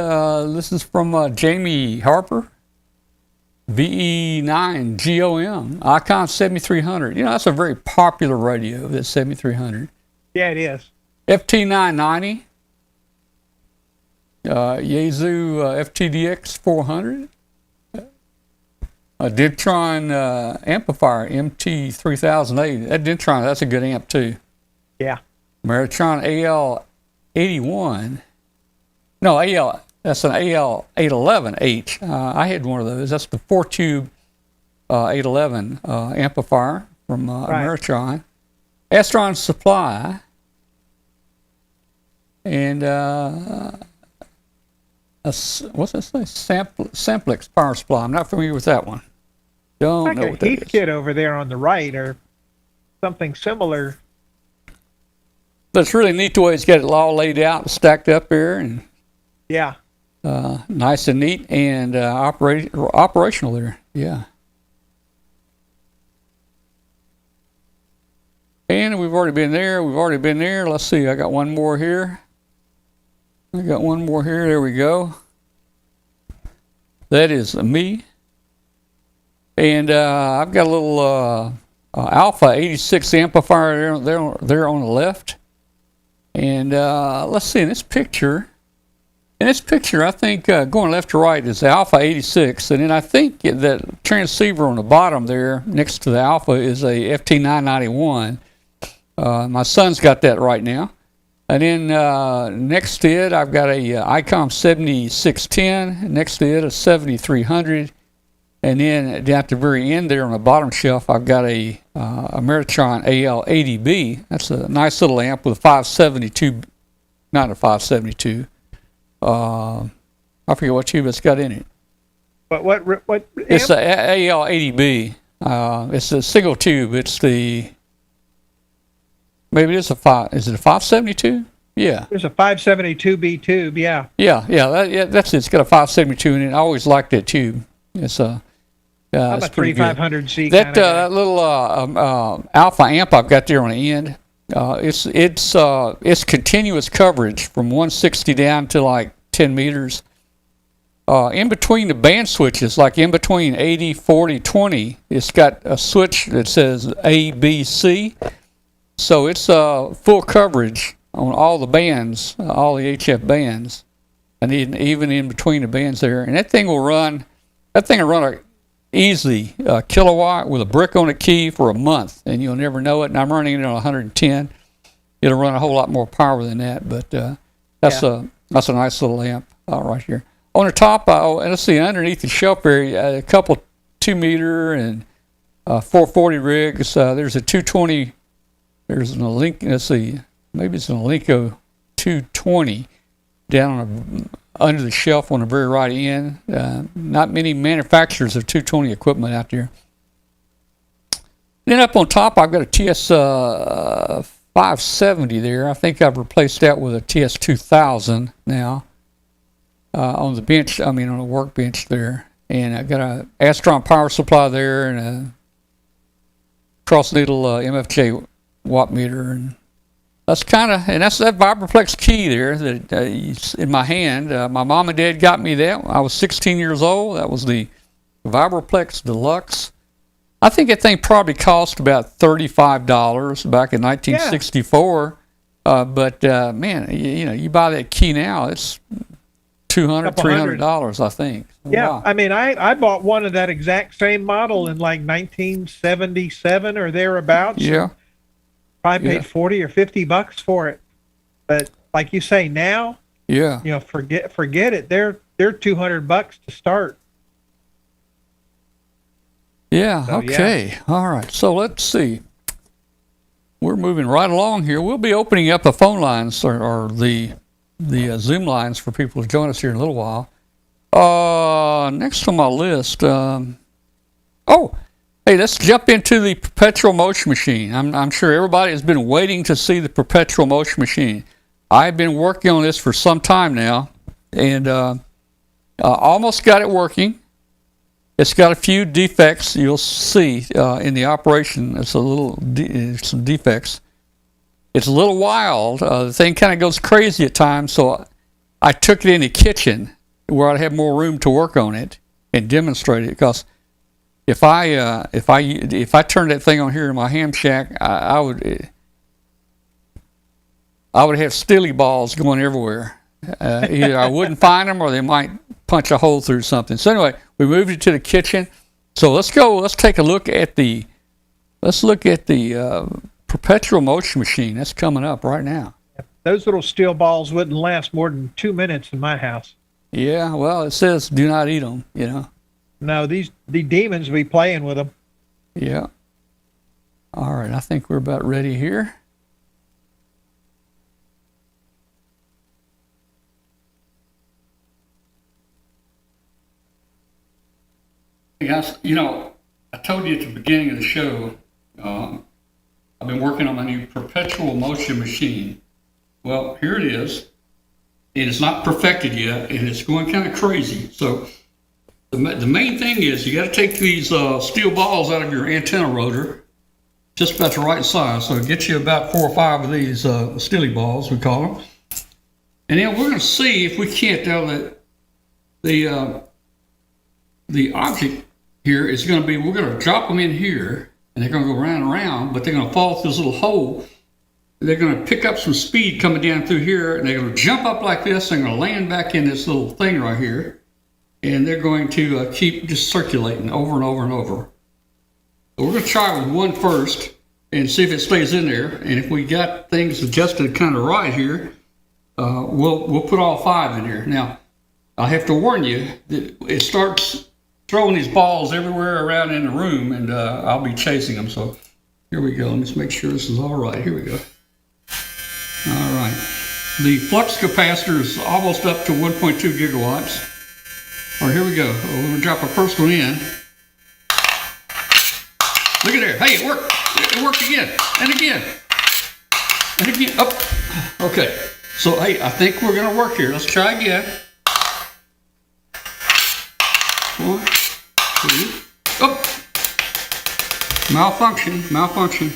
this is from Jamie Harper, VE9 GOM, Icon 7300. You know, that's a very popular radio, that 7300. Yeah, it is. FT990, Yaesu FTDX 400, a Dentron amplifier, MT3008. That Dentron, that's a good amp too. Yeah. Meritron AL81. No, that's an AL811H. I had one of those. That's the 4-tube 811 amplifier from Meritron. Astron Supply. And what's that say? Samplix power supply. I'm not familiar with that one. Don't like know a what that Heath is. kit over there on the right, or something similar. But it's really neat the way it's got it all laid out and stacked up here, and Yeah. nice and neat, and operational there. Yeah. And we've already been there. Let's see. I got one more here. There we go. That is me. And I've got a little Alpha 86 amplifier there on the left. And let's see, in this picture, I think going left to right is the Alpha 86. And then I think that transceiver on the bottom there next to the Alpha is a FT991. My son's got that right now. And then next to it, I've got a ICOM 7610. Next to it, a 7300. And then down at the very end there on the bottom shelf, I've got a Meritron AL80B. That's a nice little amp with a 572, not a 572. I forget what tube it's got in it. But what amp? It's the AL80B. It's a single tube. It's the, maybe it's a 5, is it a 572? Yeah. There's a 572B tube, yeah. Yeah, that's it. It's got a 572 in it. I always liked that tube. It's a, I'm it's a pretty good. 3500C That kind of guy. that little alpha amp I've got there on the end, it's continuous coverage from 160 down to like 10 meters. In between the band switches, like in between 80, 40, 20, it's got a switch that says A, B, C. So it's full coverage on all the bands, all the HF bands, and even in between the bands there. And that thing will run easily kilowatt with a brick on a key for a month, and you'll never know it. And I'm running it on 110. It'll run a whole lot more power than that, but that's a nice little amp right here. On the top, and let's see, underneath the shelf area, a couple 2-meter and 440 rigs. There's a 220. There's an Link. Let's see, maybe it's an Alinco 220 down under the shelf on the very right end. Not many manufacturers of 220 equipment out there. Then up on top, I've got a TS 570 there. I think I've replaced that with a TS 2000 now on the bench. I mean, on the workbench there. And I've got a Astron power supply there and a cross needle MFJ watt meter. And that's that Vibraplex key there that in my hand. My mom and dad got me that. I was 16 years old. That was the Vibraplex Deluxe. I think that thing probably cost about $35 back in 1964. But man, you buy that key now, it's $200, $300, I think. Yeah, Wow. I mean, I bought one of that exact same model in like 1977 or thereabouts. Yeah. Probably paid $40 or $50 for it. But like you say, now, Yeah. forget it. They're $200 to start. Yeah. So, Okay. All right. So let's see. We're moving right along here. We'll be opening up the phone lines or the Zoom lines for people to join us here in a little while. Next on my list. Hey, let's jump into the Perpetual Motion Machine. I'm sure everybody has been waiting to see the Perpetual Motion Machine. I've been working on this for some time now, and almost got it working. It's got a few defects you'll see in the operation. It's some defects. It's a little wild. The thing kind of goes crazy at times, so I took it in the kitchen where I'd have more room to work on it and demonstrate it. Because if I turned that thing on here in my ham shack, I would have stilly balls going everywhere. Either I wouldn't find them, or they might punch a hole through something. So anyway, we moved it to the kitchen. So let's take a look at the Perpetual Motion Machine. That's coming up right now. Those little steel balls wouldn't last more than 2 minutes in my house. Yeah, well, it says do not eat them, No, the demons be playing with them. Yeah. All right, I think we're about ready here. Hey guys, I told you at the beginning of the show, I've been working on my new Perpetual Motion Machine. Well, here it is. And it's not perfected yet, and it's going kind of crazy. So the main thing is you got to take these steel balls out of your antenna rotor, just about the right size. So it gets you about 4 or 5 of these stilly balls, we call them. And then we're going to see if we can't tell that the object here is going to be, we're going to drop them in here, and they're going to go round and round, but they're going to fall through this little hole. They're going to pick up some speed coming down through here, and they're going to jump up like this. They're going to land back in this little thing right here, and they're going to keep just circulating over and over and over. So we're going to try with one first and see if it stays in there. And if we got things adjusted kind of right here, we'll put all 5 in here. Now, I have to warn you that it starts throwing these balls everywhere around in the room, and I'll be chasing them. So here we go. Let's make sure this is all right. Here we go. All right. The flux capacitor is almost up to 1.2 gigawatts. All right, here we go. We're going to drop our first one in. Look at there. Hey, it worked. It worked again. And again. And again. Up. Okay. So, hey, I think we're going to work here. Let's try again. 1, 2. Up. Malfunction.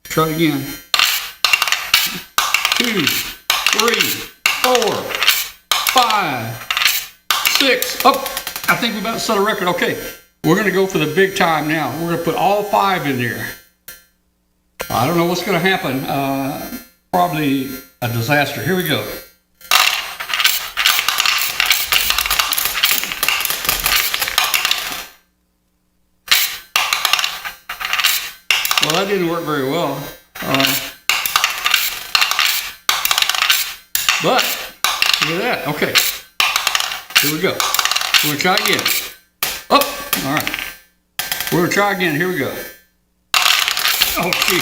Try it again. 2, 3, 4, 5, 6. Up. I think we're about to set a record. Okay. We're going to go for the big time now. We're going to put all 5 in there. I don't know what's going to happen. Probably a disaster. Here we go. Well, that didn't work very well. But, look at that. Okay. Here we go. We're going to try again. Up. All right. We're going to try again. Here we go. Oh, gee.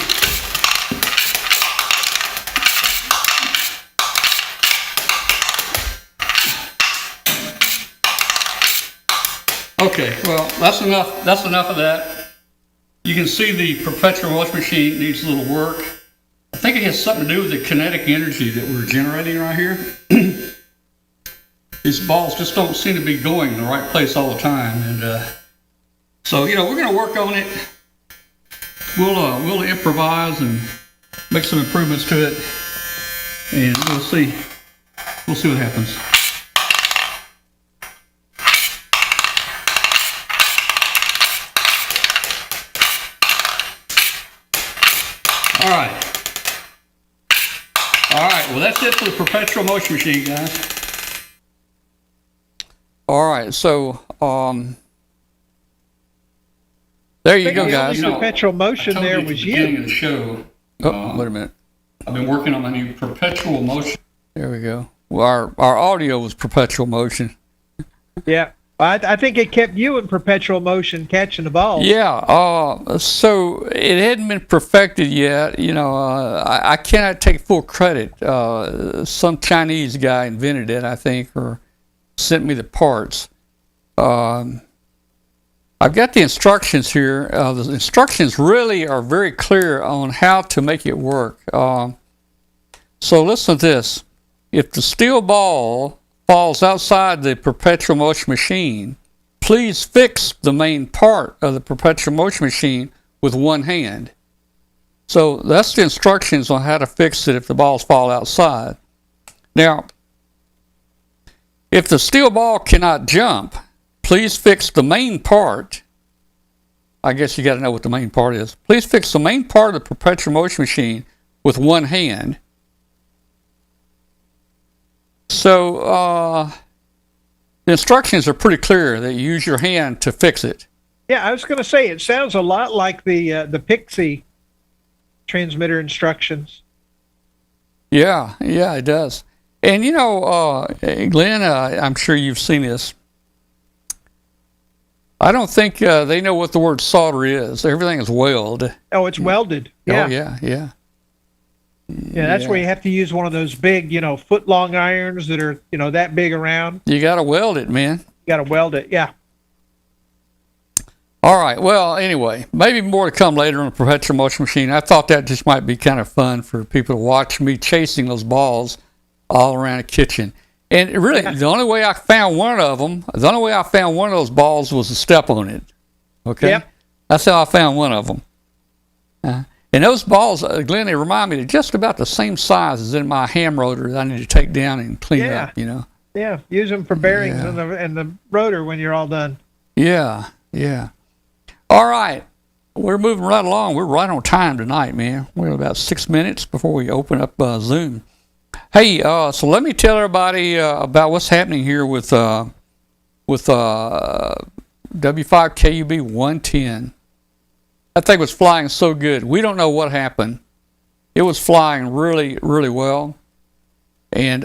Okay, well, that's enough. That's enough of that. You can see the Perpetual Motion Machine needs a little work. I think it has something to do with the kinetic energy that we're generating right here. These balls just don't seem to be going in the right place all the time, and so we're going to work on it. We'll improvise and make some improvements to it, and we'll see what happens. All right, well, that's it for the perpetual motion machine, guys. All right, so there you go, guys. The perpetual motion there was you. Beginning of the show. Oh, wait a minute. I've been working on my new perpetual motion. There we go. Well, our audio was perpetual motion. Yeah. I think it kept you in perpetual motion catching the ball. Yeah. So it hadn't been perfected yet. You know, I cannot take full credit. Some Chinese guy invented it, I think, or sent me the parts. I've got the instructions here. The instructions really are very clear on how to make it work. So listen to this. If the steel ball falls outside the perpetual motion machine, please fix the main part of the perpetual motion machine with one hand. So that's the instructions on how to fix it if the balls fall outside. Now, if the steel ball cannot jump, please fix the main part. I guess you got to know what the main part is. Please fix the main part of the perpetual motion machine with one hand. So the instructions are pretty clear that you use your hand to fix it. Yeah, I was going to say, it sounds a lot like the Pixie transmitter instructions. Yeah, it does. And you know, Glenn, I'm sure you've seen this. I don't think they know what the word solder is. Everything is weld. Oh, it's welded. Yeah. Oh, yeah. Yeah, that's where you have to use one of those big, foot-long irons that are, that big around. You got to weld it, man. You got to weld it, yeah. All right. Well, anyway, maybe more to come later on the perpetual motion machine. I thought that just might be kind of fun for people to watch me chasing those balls all around the kitchen. And really, the only way I found one of those balls was to step on it. Okay? Yep. That's how I found one of them. And those balls, Glenn, they remind me of just about the same size as in my ham rotor that I need to take down and clean up, Yeah, use them for bearings and the rotor when you're all done. Yeah. All right. We're moving right along. We're right on time tonight, man. We're about 6 minutes before we open up Zoom. Hey, so let me tell everybody about what's happening here with W5KUB 110. That thing was flying so good. We don't know what happened. It was flying really, really well. And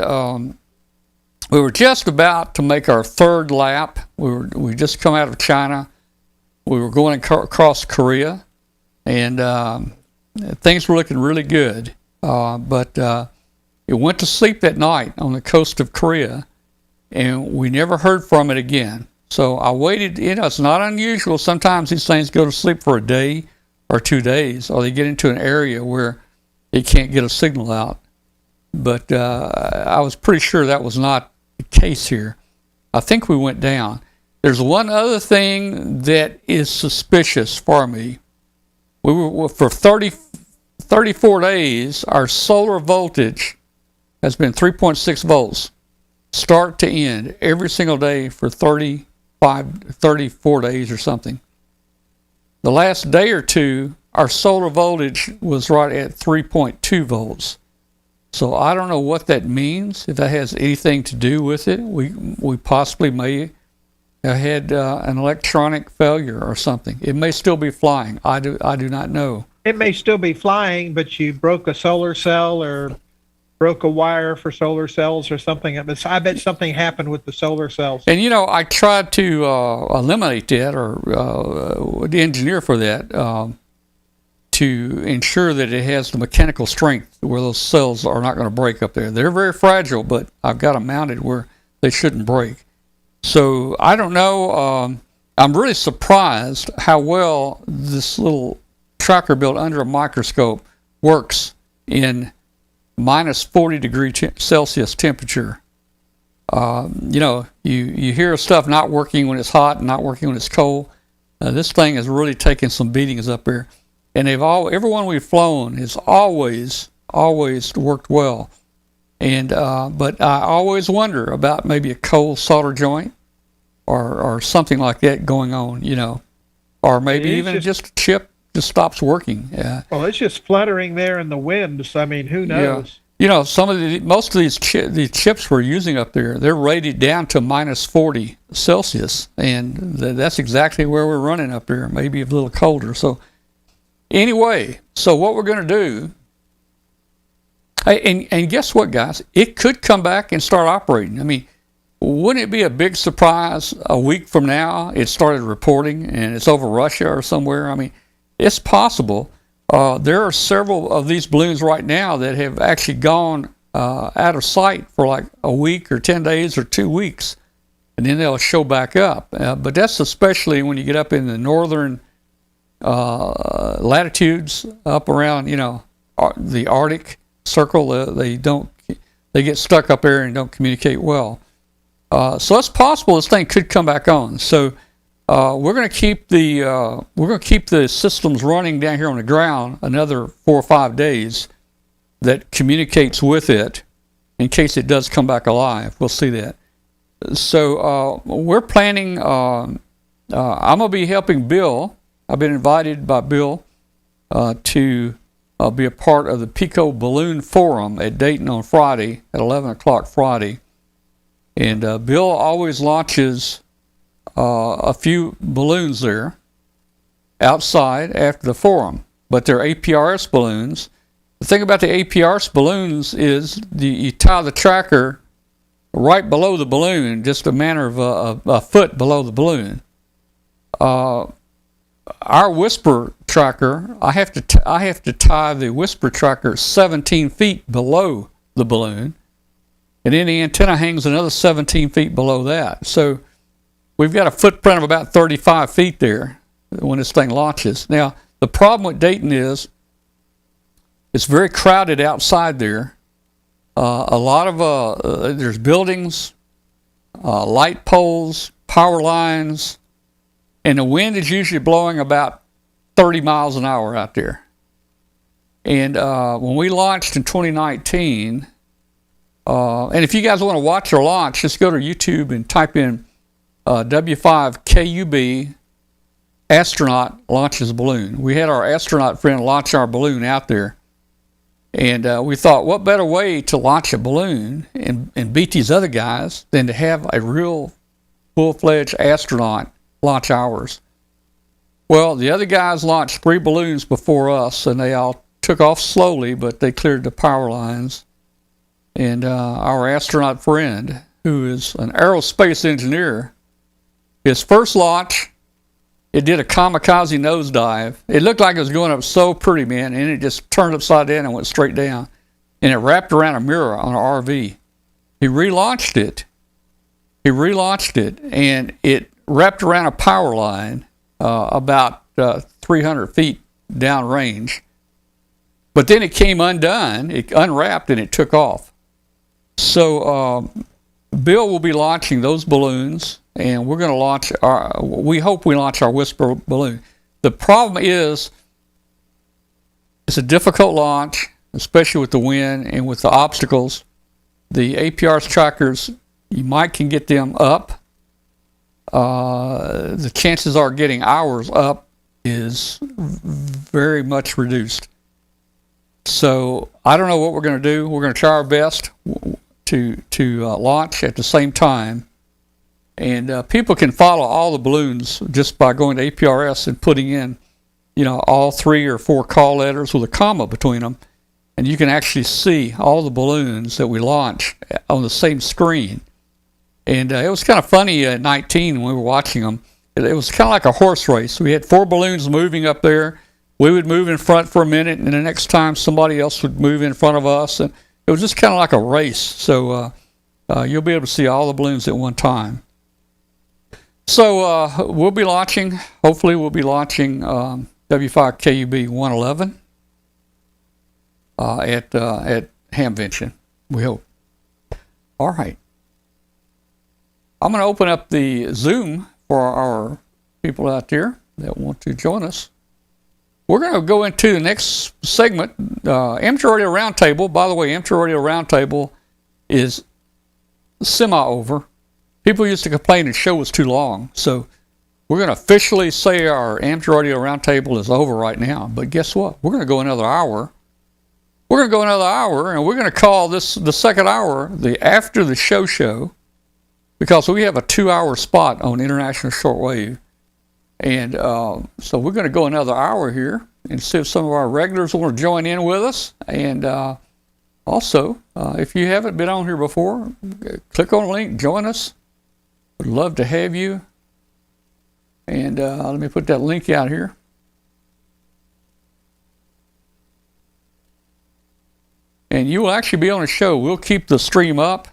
we were just about to make our third lap. We just come out of China. We were going across Korea. And things were looking really good. But it went to sleep that night on the coast of Korea. And we never heard from it again. So I waited. It's not unusual. Sometimes these things go to sleep for a day or 2 days, or they get into an area where they can't get a signal out. But I was pretty sure that was not the case here. I think we went down. There's one other thing that is suspicious for me. We were for 34 days, our solar voltage has been 3.6 volts, start to end, every single day for 34 days or something. The last day or two, our solar voltage was right at 3.2 volts. So I don't know what that means, if that has anything to do with it. We possibly may have had an electronic failure or something. It may still be flying. I do not know. It may still be flying, but you broke a solar cell or broke a wire for solar cells or something. I bet something happened with the solar cells. And I tried to eliminate that, or the engineer for that, to ensure that it has the mechanical strength where those cells are not going to break up there. They're very fragile, but I've got them mounted where they shouldn't break. So I don't know. I'm really surprised how well this little tracker built under a microscope works in minus 40 degree Celsius temperature. You hear stuff not working when it's hot and not working when it's cold. This thing is really taking some beatings up there. and everyone we've flown has always worked well. And but I always wonder about maybe a cold solder joint or something like that going on, or maybe even just a chip just stops working. Well, it's just fluttering there in the wind. So I mean, who knows? Most of these chips we're using up there, they're rated down to minus 40 Celsius, and that's exactly where we're running up there. Maybe a little colder. So anyway, what we're going to do, and guess what, guys? It could come back and start operating. I mean, wouldn't it be a big surprise a week from now it started reporting and it's over Russia or somewhere? I mean, it's possible. There are several of these balloons right now that have actually gone out of sight for like a week or 10 days or 2 weeks, and then they'll show back up. But that's especially when you get up in the northern latitudes, up around the Arctic Circle. They get stuck up there and don't communicate well. So it's possible this thing could come back on. So we're going to keep the systems running down here on the ground another 4 or 5 days that communicates with it in case it does come back alive. We'll see that. So we're planning. I'm going to be helping Bill. I've been invited by Bill to be a part of the Pico Balloon Forum at Dayton on Friday at 11 o'clock Friday. And Bill always launches a few balloons there outside after the forum, but they're APRS balloons. The thing about the APRS balloons is you tie the tracker right below the balloon, just a matter of a foot below the balloon. Our whisper tracker, I have to tie the whisper tracker 17 feet below the balloon, and then the antenna hangs another 17 feet below that. So we've got a footprint of about 35 feet there when this thing launches. Now, the problem with Dayton is it's very crowded outside there. A lot of there's buildings, light poles, power lines, and the wind is usually blowing about 30 miles an hour out there. And when we launched in 2019, and if you guys want to watch our launch, just go to YouTube and type in W5KUB astronaut launches balloon. We had our astronaut friend launch our balloon out there, and we thought, what better way to launch a balloon and beat these other guys than to have a real full-fledged astronaut launch ours. Well, the other guys launched 3 balloons before us, and they all took off slowly, but they cleared the power lines. And our astronaut friend, who is an aerospace engineer, his first launch, it did a kamikaze nosedive. It looked like it was going up so pretty, man, and it just turned upside down and went straight down. And it wrapped around a mirror on an RV. He relaunched it, and it wrapped around a power line about 300 feet downrange. But then it came undone, it unwrapped, and it took off. So Bill will be launching those balloons, and we're going to launch we hope we launch our whisper balloon. The problem is it's a difficult launch, especially with the wind and with the obstacles. The APRS trackers, you can get them up. The chances are getting ours up is very much reduced. So I don't know what we're going to do. We're going to try our best to launch at the same time. And people can follow all the balloons just by going to APRS and putting in, all 3 or 4 call letters with a comma between them. And you can actually see all the balloons that we launch on the same screen. And it was kind of funny at 19 when we were watching them. It was kind of like a horse race. We had 4 balloons moving up there. We would move in front for a minute, and the next time somebody else would move in front of us. And it was just kind of like a race. So you'll be able to see all the balloons at one time. So we'll be launching, hopefully we'll be launching W5KUB 111 at Hamvention, we hope. All right. I'm going to open up the Zoom for our people out there that want to join us. we're going to go into the next segment, Amateur Radio Roundtable. By the way, Amateur Radio Roundtable is semi-over. People used to complain the show was too long, so we're going to officially say our Amateur Radio Roundtable is over right now. But guess what? We're going to go another hour. We're going to go another hour, and we're going to call this the second hour the After the Show, because we have a 2-hour spot on International Shortwave. And so we're going to go another hour here and see if some of our regulars want to join in with us. And also, if you haven't been on here before, click on the link, join us. Would love to have you. And let me put that link out here. And you will actually be on the show. We'll keep the stream up.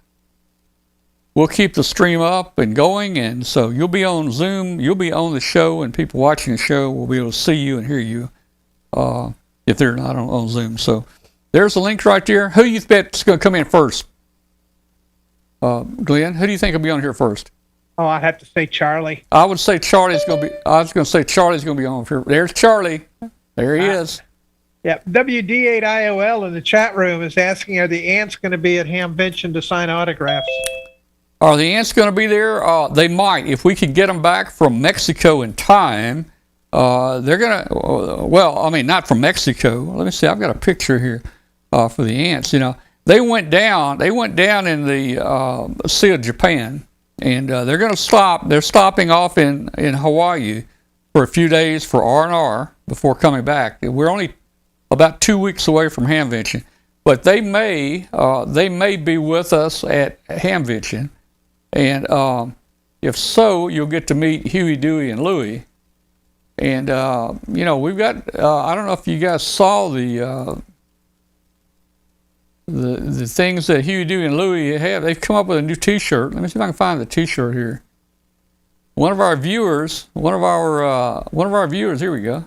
We'll keep the stream up and going. And so you'll be on Zoom. You'll be on the show. And people watching the show will be able to see you and hear you if they're not on Zoom. So there's the link right there. Who do you bet's going to come in first? Glenn, who do you think will be on here first? Oh, I have to say Charlie. I would say Charlie's going to be. I was going to say Charlie's going to be on here. There's Charlie. There he is. Yeah, WD8IOL in the chat room is asking, are the ants going to be at Hamvention to sign autographs? Are the ants going to be there? They might. If we could get them back from Mexico in time, they're going to, well, I mean, not from Mexico. Let me see. I've got a picture here for the ants. You know, they went down in the Sea of Japan, and they're going to stop. They're stopping off in Hawaii for a few days for R&R before coming back. We're only about 2 weeks away from Hamvention, but they may be with us at Hamvention, and if so, you'll get to meet Huey, Dewey, and Louie. And you know, we've got I don't know if you guys saw the things that Huey, Dewey, and Louie have. They've come up with a new T-shirt. Let me see if I can find the T-shirt here. One of our viewers. Here we go.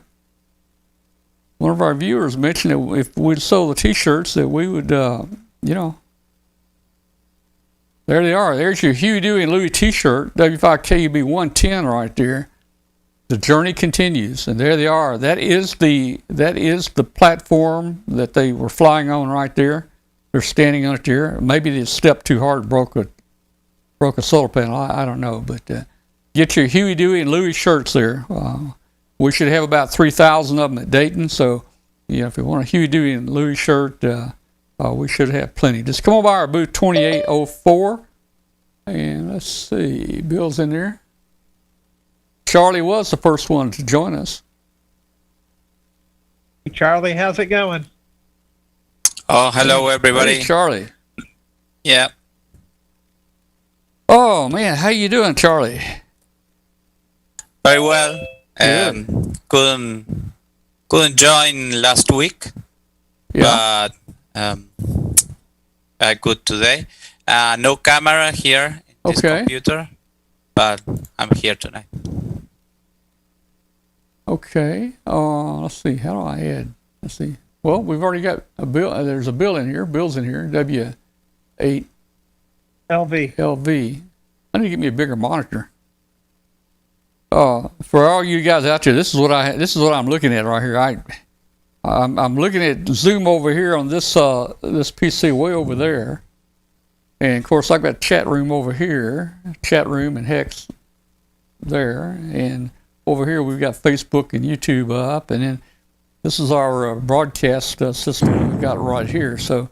One of our viewers mentioned that if we'd sold the T-shirts, that we would, you know. There they are. There's your Huey, Dewey, and Louie T-shirt, W5KUB 110 right there. The journey continues, and there they are. That is the platform that they were flying on right there. They're standing on it there. Maybe they stepped too hard, broke a solar panel. I don't know, but get your Huey, Dewey, and Louie shirts there. We should have about 3,000 of them at Dayton. So, you know, if you want a Huey, Dewey, and Louie shirt, we should have plenty. Just come on by our booth 2804. And let's see, Bill's in there. Charlie was the first one to join us. Charlie, how's it going? Oh, hello, everybody. Hey, Charlie. Yeah. Oh, man, how you doing, Charlie? Very well. Couldn't join last week, Yeah. but I could today. No camera here in this computer, but I'm here tonight. Okay. Let's see. How do I add? Let's see. Well, we've already got a bill. There's a bill in here. Bill's in here. W8 LV. I need to get me a bigger monitor. For all you guys out there, this is what I'm looking at right here. I'm looking at Zoom over here on this PC way over there, and of course I've got chat room over here, chat room and Hex there, and over here we've got Facebook and YouTube up, and then this is our broadcast system we've got right here. So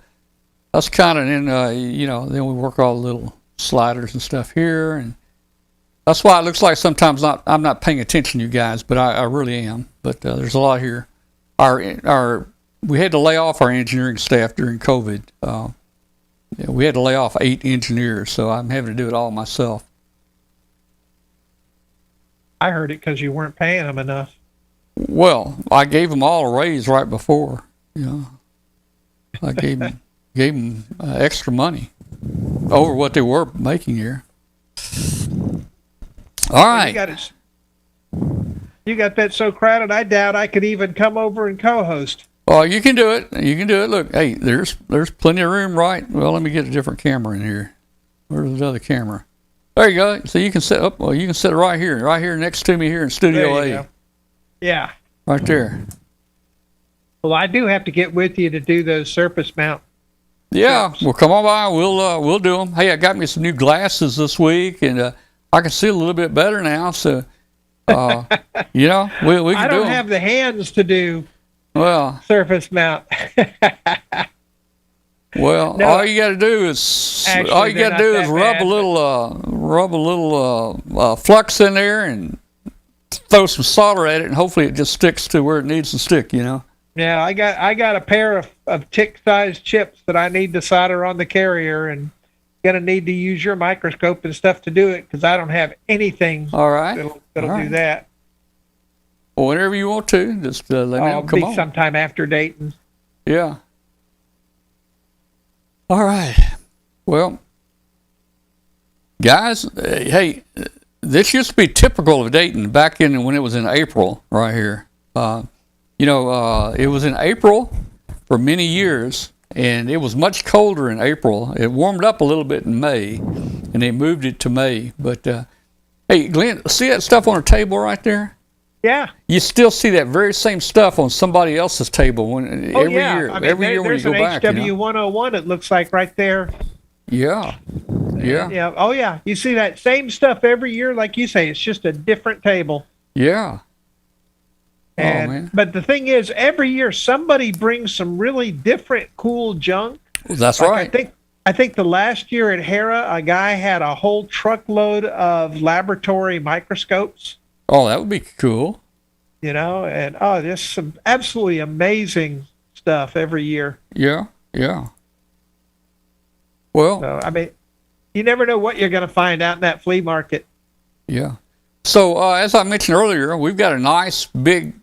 that's kind of in you know. Then we work all the little sliders and stuff here, and that's why it looks like sometimes I'm not paying attention, you guys, but I really am. But there's a lot here. We had to lay off our engineering staff during COVID. We had to lay off 8 engineers, so I'm having to do it all myself. I heard it because you weren't paying them enough. Well, I gave them all a raise right before. You know, I gave them extra money over what they were making here. All right. You got that so crowded, I doubt I could even come over and co-host. Oh, you can do it. You can do it. Look, hey, there's plenty of room, right? Well, let me get a different camera in here. Where's the other camera? There you go. So you can sit up. Well, you can sit right here next to me here in Studio A. Go. Yeah. Right there. Well, I do have to get with you to do those surface mount. Yeah, Chips. well, come on by. We'll do them. Hey, I got me some new glasses this week, and I can see a little bit better now. So, we can do them. I don't have the hands to do Well, surface mount. well, No, all you got to do is actually, they're not that rub bad, a little flux in there and throw some solder at it, and hopefully it just sticks to where it needs to stick. Yeah, I got a pair of tick-sized chips that I need to solder on the carrier, and gonna need to use your microscope and stuff to do it because I don't have anything All right. that'll All do right. that. Well, whenever you want to, just let me know. I'll Come be on. sometime after Dayton. Yeah. All right. Well, guys, hey, this used to be typical of Dayton back in when it was in April, right here. It was in April for many years, and it was much colder in April. It warmed up a little bit in May, and they moved it to May. But hey, Glenn, see that stuff on the table right there? Yeah. You still see that very same stuff on somebody else's table every yeah. year. I mean, every year when you there's go an back. HW101. It looks like right there. Yeah. Yeah. Yeah. Oh yeah. You see that same stuff every year, like you say. It's just a different table. Yeah. And, man. But the thing is, every year somebody brings some really different, cool junk. That's Like, right. I think the last year at Hera, a guy had a whole truckload of laboratory microscopes. Oh, that would be cool. And there's some absolutely amazing stuff every year. Yeah. Yeah. Well, So I mean, you never know what you're going to find out in that flea market. yeah. So as I mentioned earlier, we've got a nice big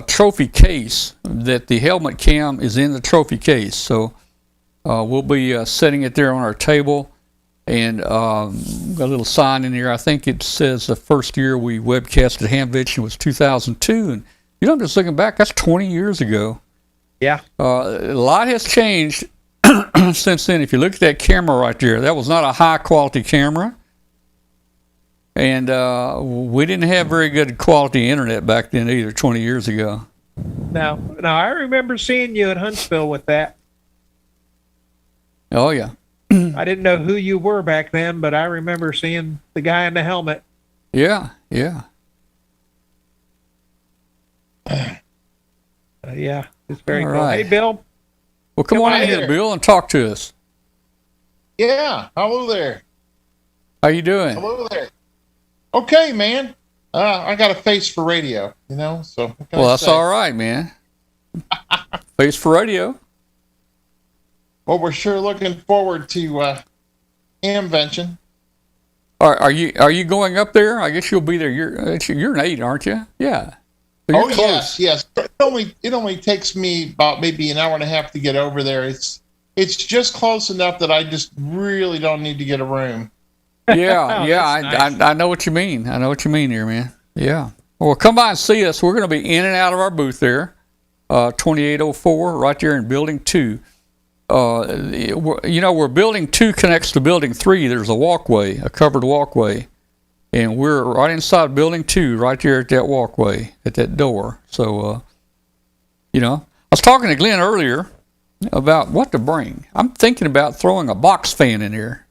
trophy case that the helmet cam is in the trophy case. So we'll be setting it there on our table, and got a little sign in here. I think it says the first year we webcasted Hamvention was 2002, and I'm just looking back. That's 20 years ago. Yeah. A lot has changed since then. If you look at that camera right there, that was not a high quality camera. And we didn't have very good quality internet back then either, 20 years ago. Now, I remember seeing you at Huntsville with that. Oh, yeah. I didn't know who you were back then, but I remember seeing the guy in the helmet. Yeah, yeah. Yeah, it's very All cool. right. Hey, Bill. Well, come on in here, there. Bill, and talk to us. Yeah, hello there. How you doing? Hello there. Okay, man. I got a face for radio, so. what can Well, I that's say? all right, man. Face for radio. Well, we're sure looking forward to Hamvention. Are you going up there? I guess you'll be there. You're an 8, aren't you? Yeah. So you're close. yes. It only takes me about maybe an hour and a half to get over there. It's just close enough that I just really don't need to get a room. Yeah, yeah. That's nice. I know what you mean. I know what you mean here, man. Yeah. Well, come by and see us. We're going to be in and out of our booth there, 2804, right there in Building 2. Where Building 2 connects to Building 3, there's a walkway, a covered walkway. And we're right inside Building 2, right there at that walkway, at that door. So, I was talking to Glenn earlier about what to bring. I'm thinking about throwing a box fan in here,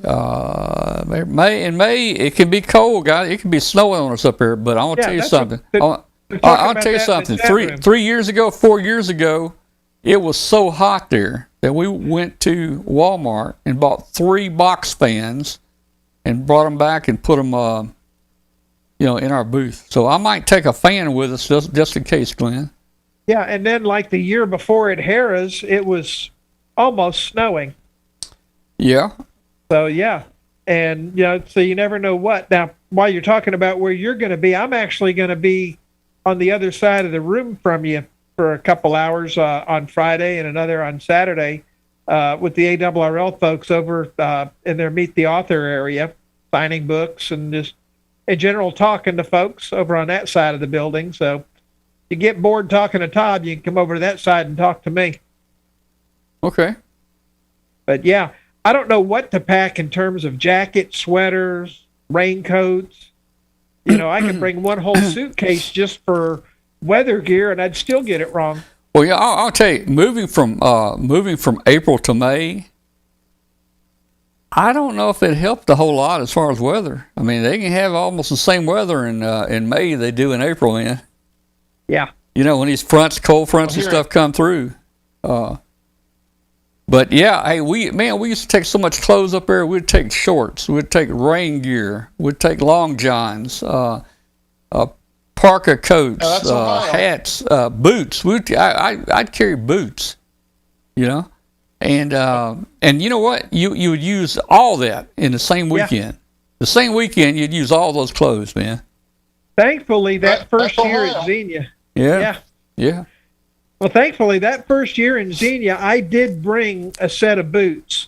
May it can be cold, guys. It can be snowing on us up here. But I want to tell you something. I'll tell you something. 4 years ago, it was so hot there that we went to Walmart and bought 3 box fans and brought them back and put them, in our booth. So I might take a fan with us just in case, Glenn. Yeah, and then like the year before at Harrah's, it was almost snowing. Yeah. So yeah, and so you never know what. Now, while you're talking about where you're going to be, I'm actually going to be on the other side of the room from you for a couple hours on Friday and another on Saturday with the ARRL folks over in their Meet the Author area, signing books and just in general talking to folks over on that side of the building. So if you get bored talking to Todd, you can come over to that side and talk to me. Okay. But yeah, I don't know what to pack in terms of jackets, sweaters, raincoats. I can bring one whole suitcase just for weather gear, and I'd still get it wrong. Well, yeah, I'll tell you, moving from April to May, I don't know if it helped a whole lot as far as weather. I mean, they can have almost the same weather in May they do in April, man. Yeah. You know, when these cold fronts and stuff come through. But yeah, hey, we used to take so much clothes up there. We'd take shorts, we'd take rain gear, we'd take long johns, parka coats, hats, boots. I'd carry boots, you know, and you know what? You would use all that in the same weekend. The same weekend, you'd use all those clothes, man. Thankfully, that first year at Xenia. Yeah. Well, thankfully, that first year in Xenia, I did bring a set of boots,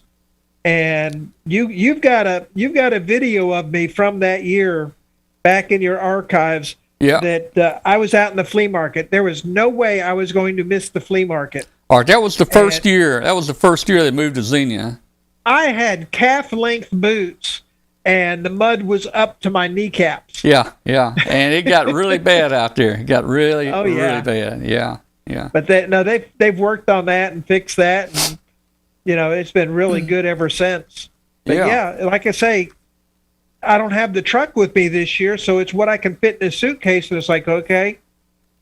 and you've got a video of me from that year back in your archives. Yeah. That I was out in the flea market. There was no way I was going to miss the flea market. All right, that was the first year. That was the first year they moved to Xenia. I had calf-length boots, and the mud was up to my kneecaps. Yeah, and it got really bad out there. It got really bad. Yeah. But they've worked on that and fixed that, and you know it's been really good ever since. But yeah, like I say, I don't have the truck with me this year, so it's what I can fit in a suitcase. And it's like, okay,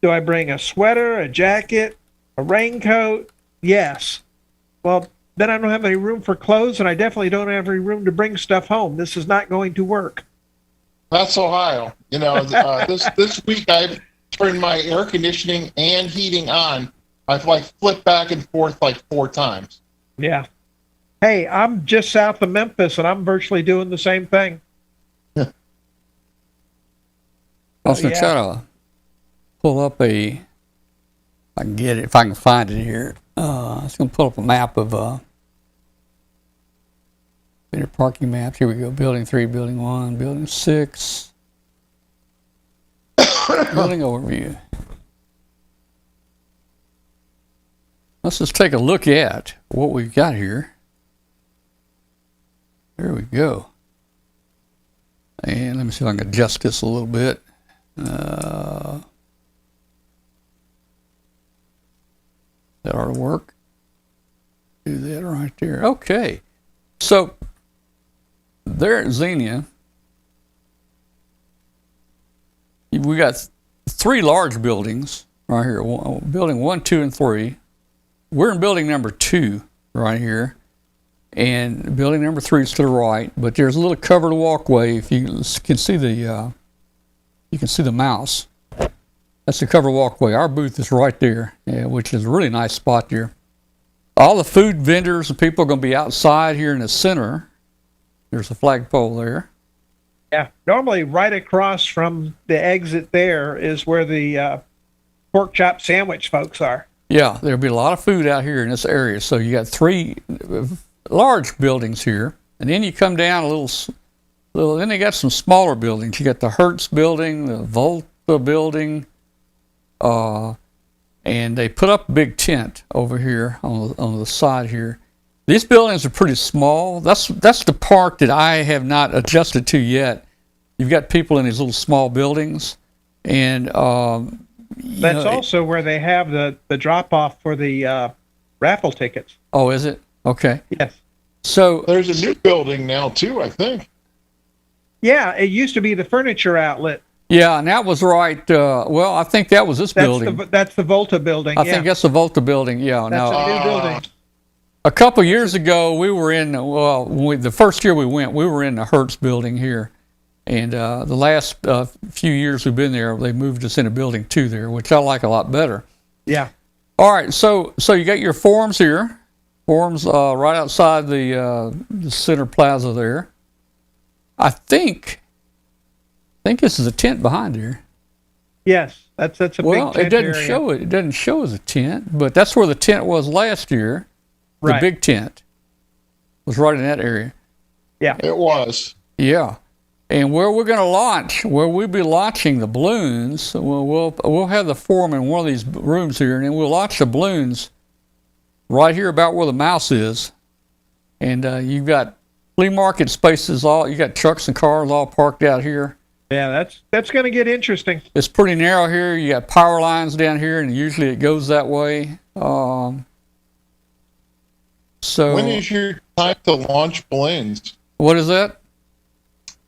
do I bring a sweater, a jacket, a raincoat? Yes. Well, then I don't have any room for clothes, and I definitely don't have any room to bring stuff home. This is not going to work. That's Ohio. You know, this week I've turned my air conditioning and heating on. I've flipped back and forth 4 times. Yeah. Hey, I'm just south of Memphis, and I'm virtually doing the same thing. I was going to try to pull up I can get it, if I can find it here. I was going to pull up a map of parking maps. Here we go. Building 3, Building 1, Building 6. Building overview. Let's just take a look at what we've got here. There we go. And let me see if I can adjust this a little bit. That ought to work. Do that right there. Okay. So there at Xenia, we got 3 large buildings right here. Building 1, 2, and 3. We're in building number 2 right here. And building number 3 is to the right, but there's a little covered walkway. If you can see the mouse. That's the covered walkway. Our booth is right there, which is a really nice spot there. All the food vendors and people are going to be outside here in the center. There's a flagpole there. Yeah, normally right across from the exit there is where the pork chop sandwich folks are. Yeah, there'll be a lot of food out here in this area. So you got 3 large buildings here, and then you come down a little. Then they got some smaller buildings. You got the Hertz building, the Volta building, and they put up a big tent over here on the side here. These buildings are pretty small. That's the part that I have not adjusted to yet. You've got people in these little small buildings, and that's also where they have the drop off for the raffle tickets. Oh, is it? Okay. Yes. So there's a new building now too, I think. Yeah, it used to be the furniture outlet. Yeah, and that was right. Well, I think that was this building. That's the Volta building. I think that's the Volta building. Yeah, that's a new building. A couple years ago, we were in. The first year we went, we were in the Hertz building here, and the last few years we've been there, they moved us into building 2 there, which I like a lot better. Yeah. All right, so you got your forums here. Forums right outside the center plaza there. I think this is a tent behind here. Yes, that's a big tent area. Well, it doesn't show it. It doesn't show as a tent, but that's where the tent was last year. The big tent was right in that area. Yeah, it was. Yeah, and where we're going to launch, where we'll be launching the balloons, we'll have the forum in one of these rooms here, and then we'll launch the balloons right here about where the mouse is, and you've got flea market spaces. You got trucks and cars all parked out here. Yeah, that's going to get interesting. It's pretty narrow here. You got power lines down here, and usually it goes that way. So when is your time to launch balloons? What is that?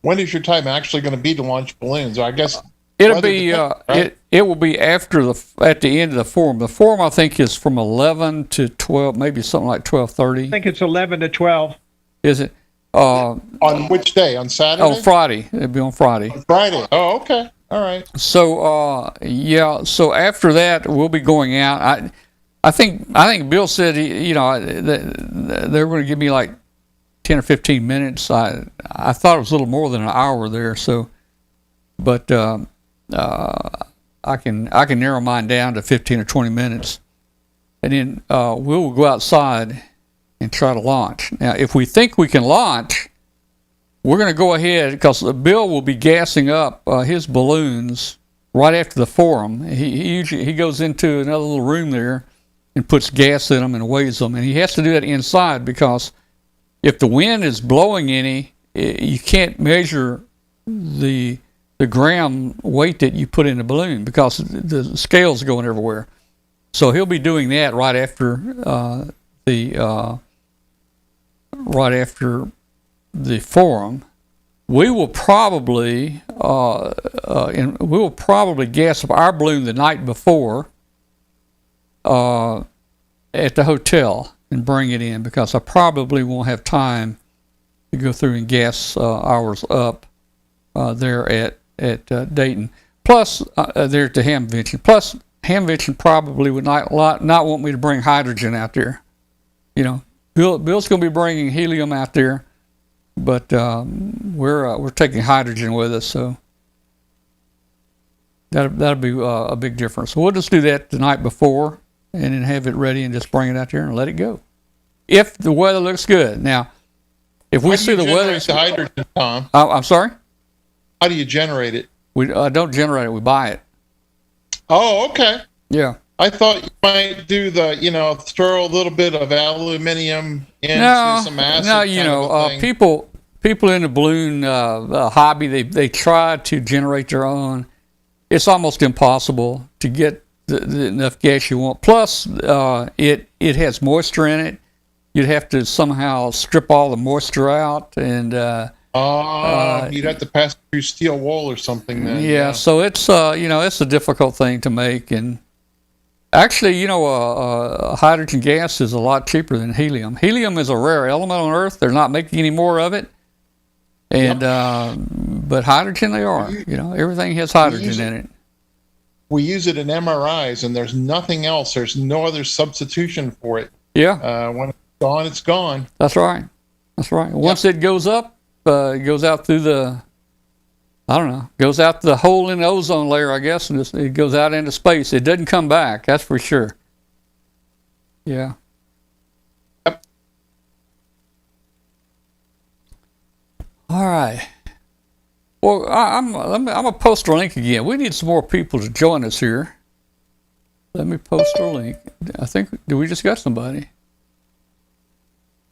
When is your time actually going to be to launch balloons? I guess it'll weather be depends, right? it will be after at the end of the forum. The forum I think is from 11 to 12, maybe something like 12:30. I think it's 11 to 12. Is it? On which day? On Saturday? Oh, Friday. It'll be on Friday. On Friday. Oh, okay. All right. So yeah. So after that, we'll be going out. I think Bill said they're going to give me like 10 or 15 minutes. I thought it was a little more than an hour there. So, but I can narrow mine down to 15 or 20 minutes, and then we'll go outside and try to launch. Now, if we think we can launch, we're going to go ahead because Bill will be gassing up his balloons right after the forum. He goes into another little room there and puts gas in them and weighs them, and he has to do that inside because if the wind is blowing any, you can't measure the gram weight that you put in the balloon because the scale's going everywhere. So he'll be doing that right after the forum. We will probably gas up our balloon the night before at the hotel and bring it in because I probably won't have time to go through and gas ours up there at Dayton. Plus, there at the Hamvention. Plus, Hamvention probably would not want me to bring hydrogen out there. Bill's going to be bringing helium out there, but we're taking hydrogen with us, so that'll be a big difference. So we'll just do that the night before, and then have it ready and just bring it out there and let it go. If the weather looks good. Now, if we see the weather, the hydrogen, Tom. I'm sorry. How do you generate it? We don't generate it. We buy it. Oh, okay. Yeah. I thought you might do throw a little bit of aluminium into some acid. No, people in the balloon hobby, they try to generate their own. It's almost impossible to get enough gas you want. Plus, it has moisture in it. You'd have to somehow strip all the moisture out, and you'd have to pass through steel wool or something. Then. Yeah, so it's it's a difficult thing to make, and actually, hydrogen gas is a lot cheaper than helium. Helium is a rare element on Earth. They're not making any more of it, and but hydrogen they are. Everything has hydrogen in it. We use it in MRIs, and there's nothing else. There's no other substitution for it. Yeah. When it's gone, it's gone. That's right. Once it goes up, it goes out through goes out the hole in the ozone layer, I guess, and it goes out into space. It doesn't come back, that's for sure. Yeah. Yep. All right. Well, I'm gonna post our link again. We need some more people to join us here. Let me post our link. I think, did we just got somebody?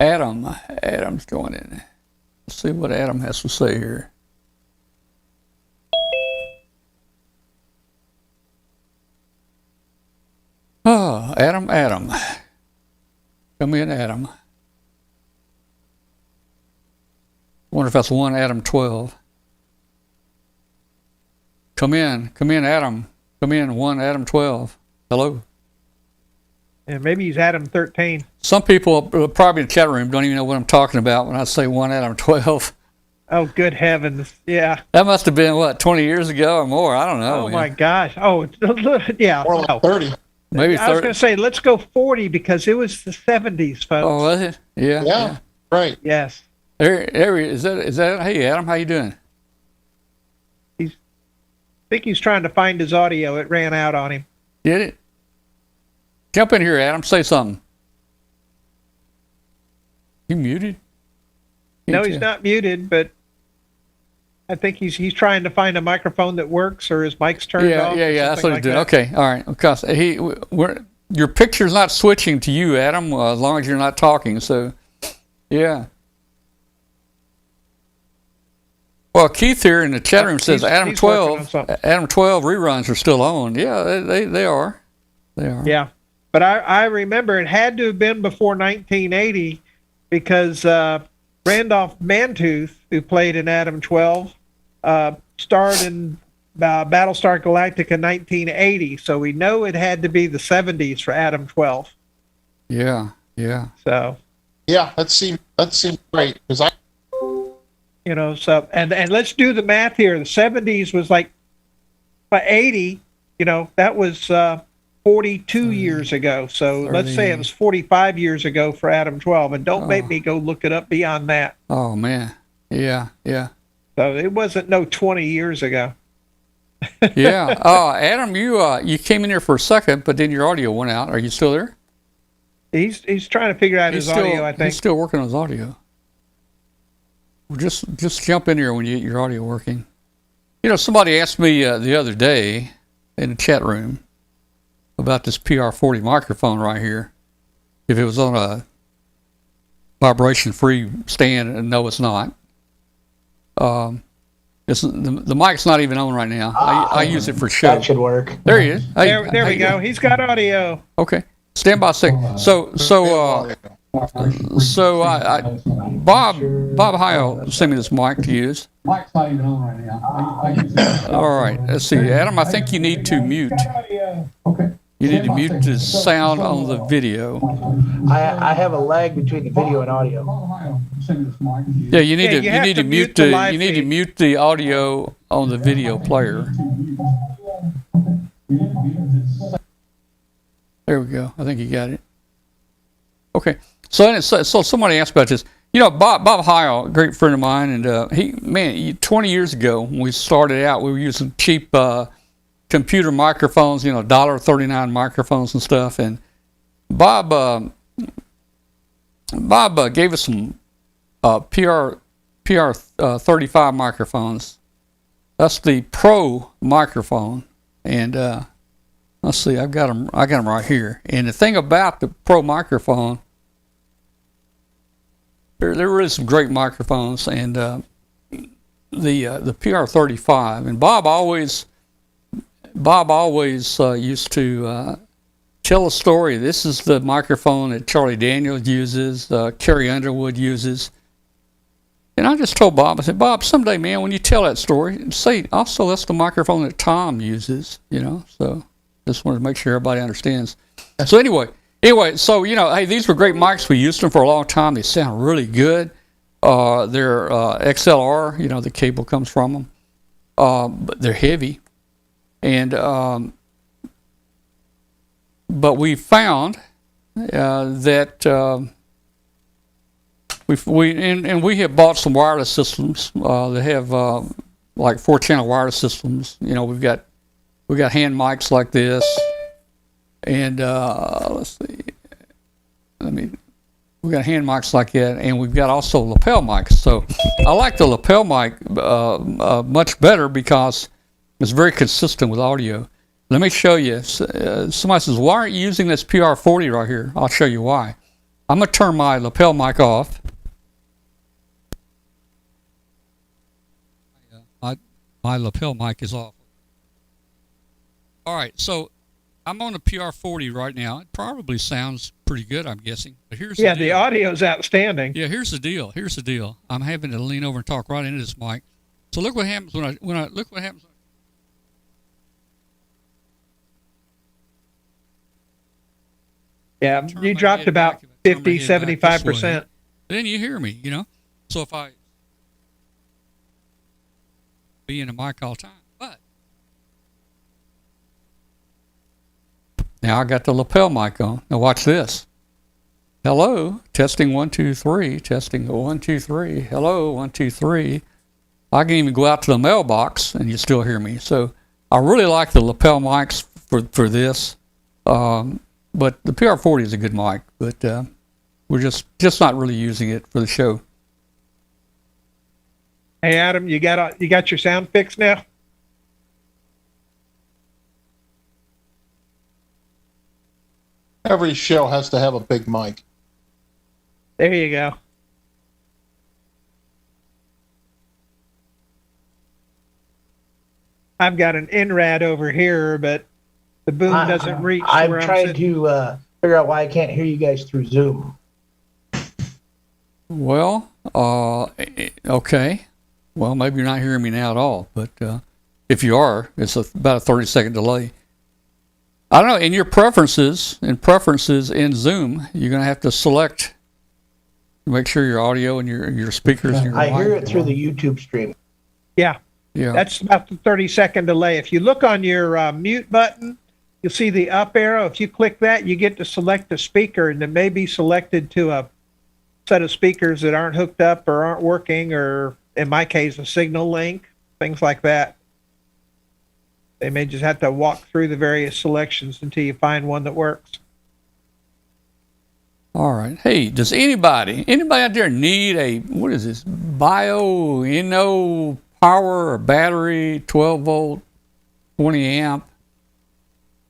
Adam's joining. Let's see what Adam has to say here. Oh, Adam. Come in, Adam. Wonder if that's one Adam 12. Come in, Adam. Come in, one Adam 12. Hello. And maybe he's Adam 13. Some people probably in the chat room don't even know what I'm talking about when I say one Adam 12. Oh, good heavens. Yeah. That must have been, 20 years ago or more? I don't know. Oh, my gosh. Oh, yeah. More like 30. Maybe 30. I was going to say, let's go 40 because it was the 70s, folks. Oh, was it? Yeah. Right. Yes. There is that? Hey, Adam, how you doing? I think he's trying to find his audio. It ran out on him. Did it? Jump in here, Adam. Say something. You muted? No, he's not muted, but I think he's trying to find a microphone that works or his mic's turned off. Yeah. That's what he's doing. That. Okay, all right. Because your picture's not switching to you, Adam, as long as you're not talking. So, yeah. Well, Keith here in the chat room says He's Adam working on 12. something. Adam 12 reruns are still on. Yeah, they are. They are. Yeah, but I remember it had to have been before 1980 because Randolph Mantooth, who played in Adam 12, starred in Battlestar Galactica 1980. So we know it had to be the 70s for Adam 12. Yeah. Yeah. So. Yeah, that seemed great because So and let's do the math here. The 70s was like by 80. That was 42 years ago. So 30. let's say it was 45 years ago for Adam 12, and don't make me go look it up beyond that. Oh man. Yeah. Yeah. So it wasn't no 20 years ago. Yeah. Adam, you came in here for a second, but then your audio went out. Are you still there? He's trying to figure out his audio, I think. He's still working on his audio. Well, just jump in here when you get your audio working. Somebody asked me the other day in the chat room about this PR40 microphone right here. If it was on a vibration-free stand, and no, it's not. The mic's not even on right now. I use it for show. That should work. There he is. There we go. He's got audio. Okay. Stand by a second. So Bob Heil sent me this mic to use. Mic's not even on right now. I use it. All right. Let's see, Adam. I think you need to mute. Okay. You need to mute the sound on the video. I have a lag between the video and audio. Yeah, you need Yeah, to you mute the the live you need to feed. mute the audio on the video player. There we go. I think you got it. Okay. So somebody asked about this. Bob Heil, a great friend of mine, and 20 years ago when we started out, we were using cheap computer microphones, $1.39 microphones and stuff. And Bob gave us some PR 35 microphones. That's the Pro microphone, and let's see, I got them right here. And the thing about the Pro microphone, there is some great microphones, and the PR35. And Bob always used to tell a story. This is the microphone that Charlie Daniels uses, Carrie Underwood uses. And I just told Bob, I said, Bob, someday, man, when you tell that story, say also that's the microphone that Tom uses, So just wanted to make sure everybody understands. So anyway, so hey, these were great mics. We used them for a long time. They sound really good. They're XLR. The cable comes from them. But they're heavy, and but we found that we have bought some wireless systems. They have like 4-channel wireless systems. We've got hand mics like this, and let's see. We got hand mics like that, and we've got also lapel mics. So I like the lapel mic much better because it's very consistent with audio. Let me show you. Somebody says, "Why aren't you using this PR40 right here?" I'll show you why. I'm gonna turn my lapel mic off. My lapel mic is off. All right, so I'm on a PR40 right now. It probably sounds pretty good, I'm guessing. But here's the deal. The audio's outstanding. Yeah, here's the deal. I'm having to lean over and talk right into this mic. So look what happens when I look what happens. Yeah, you dropped about 50, 75%. Then you hear me, So if I be in a mic all the time, but now I got the lapel mic on. Now watch this. Hello, testing 1 2 3, testing 1 2 3. Hello, 1 2 3. I can even go out to the mailbox and you still hear me. So I really like the lapel mics for this. But the PR40 is a good mic, but we're just not really using it for the show. Hey Adam, you got your sound fixed now? every show has to have a big mic. There you go. I've got an INRAD over here, but the boom doesn't reach I'm where I'm trying sitting. to figure out why I can't hear you guys through Zoom. Well, okay. Well, maybe you're not hearing me now at all, but if you are, it's about a 30-second delay. I don't know. In your preferences in Zoom, you're going to have to select, make sure your audio and your speakers. And your I hear mic. it through the YouTube stream. Yeah, Yeah. that's about the 30-second delay. If you look on your mute button, you'll see the up arrow. If you click that, you get to select a speaker, and it may be selected to a set of speakers that aren't hooked up or aren't working, or in my case, a signal link, things like that. They may just have to walk through the various selections until you find one that works. All right. Hey, does anybody out there need a, what is this, Inno power or battery, 12 volt, 20 amp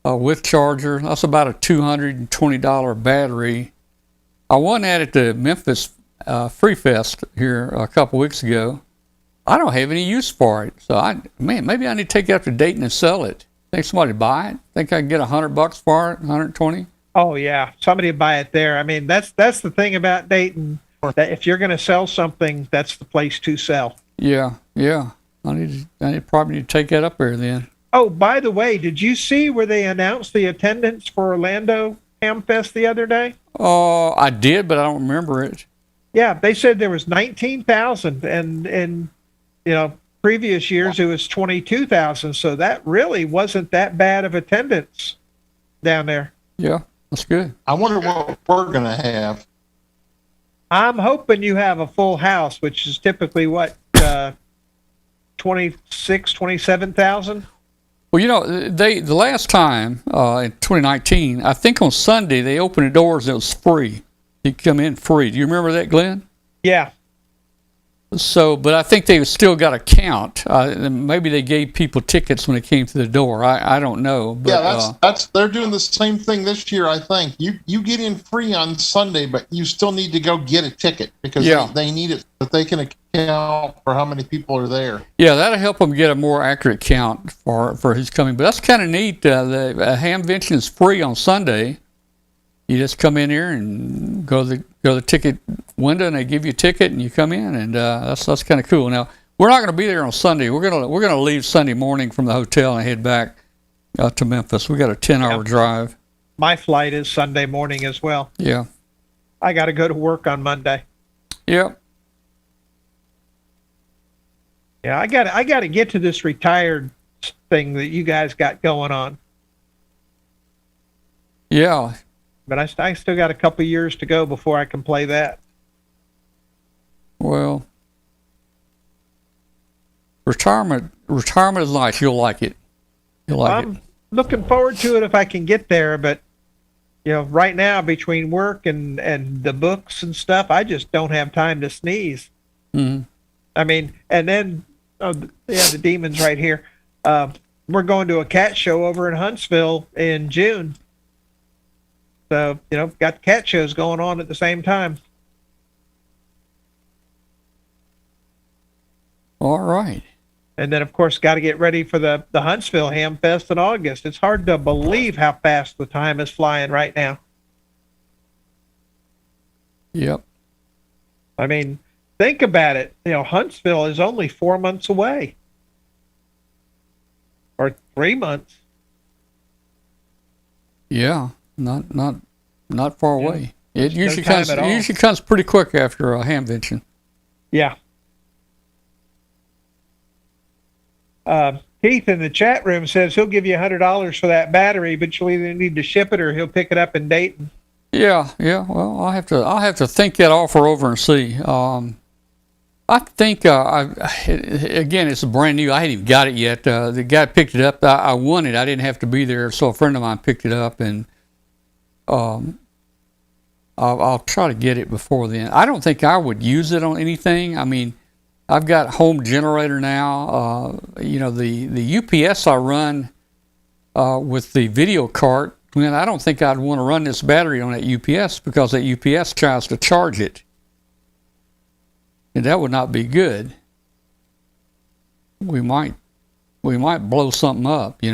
with charger? That's about a $220 battery. I won that at the Memphis Free Fest here a couple weeks ago. I don't have any use for it. So maybe I need to take it up to Dayton and sell it. Think somebody buy it? Think I can get $100 for it? 120? Oh yeah, somebody would buy it there. I mean, that's the thing about Dayton. That if you're going to sell something, that's the place to sell. Yeah. I probably need to take that up there then. Oh, by the way, did you see where they announced the attendance for Orlando Hamfest the other day? Oh, I did, but I don't remember it. Yeah, they said there was 19,000, and previous years it was 22,000. So that really wasn't that bad of attendance down there. Yeah, that's good. I wonder what we're going to have. I'm hoping you have a full house, which is typically what, 27,000. Well, the last time in 2019, I think on Sunday they opened the doors and it was free. You could come in free. Do you remember that, Glenn? Yeah. So, but I think they've still got a count. Maybe they gave people tickets when they came through the door. I don't know. But, yeah, that's they're doing the same thing this year. I think you get in free on Sunday, but you still need to go get a ticket because they need it so that they can account for how many people are there. Yeah, that'll help them get a more accurate count for who's coming. But that's kind of neat. The Hamvention is free on Sunday. You just come in here and go to the ticket window, and they give you a ticket, and you come in, and that's kind of cool. Now we're not going to be there on Sunday. We're gonna leave Sunday morning from the hotel and head back to Memphis. We got a 10-hour drive. My flight is Sunday morning as well. Yeah. I got to go to work on Monday. Yep. Yeah, I got to get to this retired thing that you guys got going on. Yeah. But I still got a couple years to go before I can play that. Well, retirement is nice. You'll like it. I'm looking forward to it if I can get there. But right now between work and the books and stuff, I just don't have time to sneeze. Mm-hmm. I mean, and then the demon's right here. We're going to a cat show over in Huntsville in June. So, got cat shows going on at the same time. All right. And then, of course, got to get ready for the Huntsville Ham Fest in August. It's hard to believe how fast the time is flying right now. Yep. I mean, think about it. Huntsville is only 4 months away. Or 3 months. Yeah. Not far away. It usually no comes pretty quick after a Hamvention. Yeah. Keith in the chat room says he'll give you $100 for that battery, but you'll either need to ship it or he'll pick it up in Dayton. Yeah. Well, I'll have to think that offer over and see. I think again, it's brand new. I hadn't even got it yet. The guy picked it up. I won it. I didn't have to be there, so a friend of mine picked it up, and I'll try to get it before then. I don't think I would use it on anything. I mean, I've got home generator now. The UPS I run with the video cart. I don't think I'd want to run this battery on that UPS because that UPS tries to charge it. And that would not be good. We might we might blow something up, if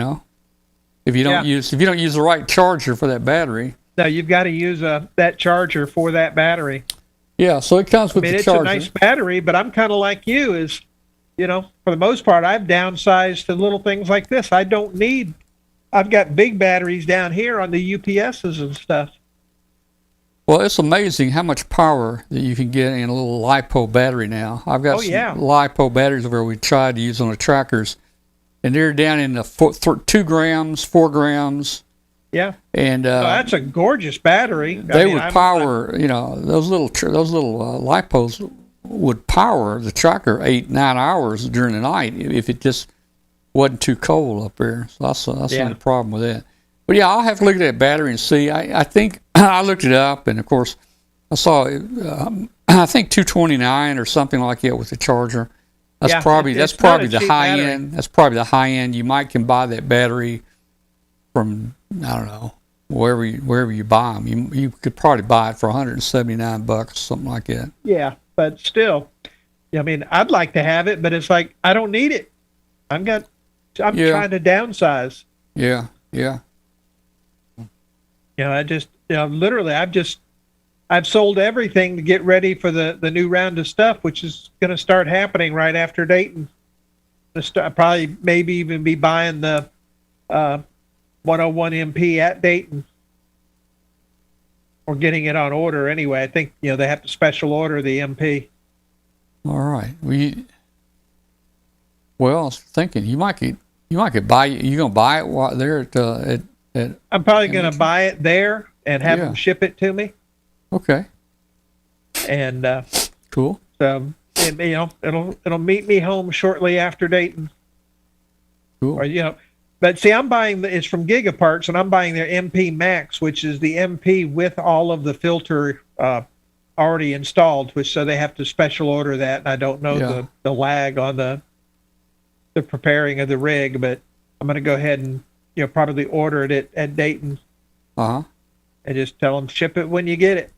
you don't use the right charger for that battery. No, you've got to use that charger for that battery. Yeah, so it comes with the charger. It's a nice battery, but I'm kind of like you, for the most part, I've downsized to little things like this. I've got big batteries down here on the UPSs and stuff. Well, it's amazing how much power that you can get in a little LiPo battery now. I've got some LiPo batteries where we tried to use on the trackers, and they're down in the 2 grams, 4 grams. Yeah, and that's a gorgeous battery. They would power, those little LiPos would power the tracker 8-9 hours during the night if it just wasn't too cold up there. So that's the only problem with that. But yeah, I'll have to look at that battery and see. I think I looked it up, and of course, I saw I think 229 or something like that with the charger. That's probably the high battery. End. That's probably the high end. You can buy that battery from, I don't know, wherever you buy them. You could probably buy it for $179, something like that. Yeah, but still, I'd like to have it, but it's like I don't need it. I'm trying to downsize. Yeah. I've sold everything to get ready for the new round of stuff, which is going to start happening right after Dayton. Probably maybe even be buying the 101 MP at Dayton, or getting it on order anyway. I think they have to special order the MP. All right. Well, I was thinking you might could buy. You gonna buy it while there at I'm probably going to buy it there and have them ship it to me. Okay. And cool. So it'll meet me home shortly after Dayton. Cool. Or but see, I'm buying it's from Gigaparts, and I'm buying their MP Max, which is the MP with all of the filter already installed, so they have to special order that. And I don't know the lag on the preparing of the rig, but I'm going to go ahead and probably order it at Dayton. And just tell them ship it when you get it.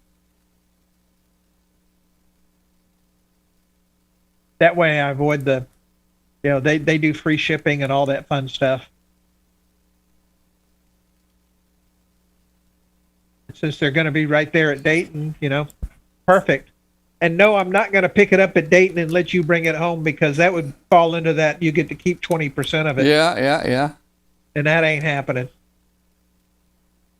That way I avoid they do free shipping and all that fun stuff. Since they're going to be right there at Dayton, perfect. And no, I'm not going to pick it up at Dayton and let you bring it home, because that would fall into that. You get to keep 20% of it. Yeah. And that ain't happening.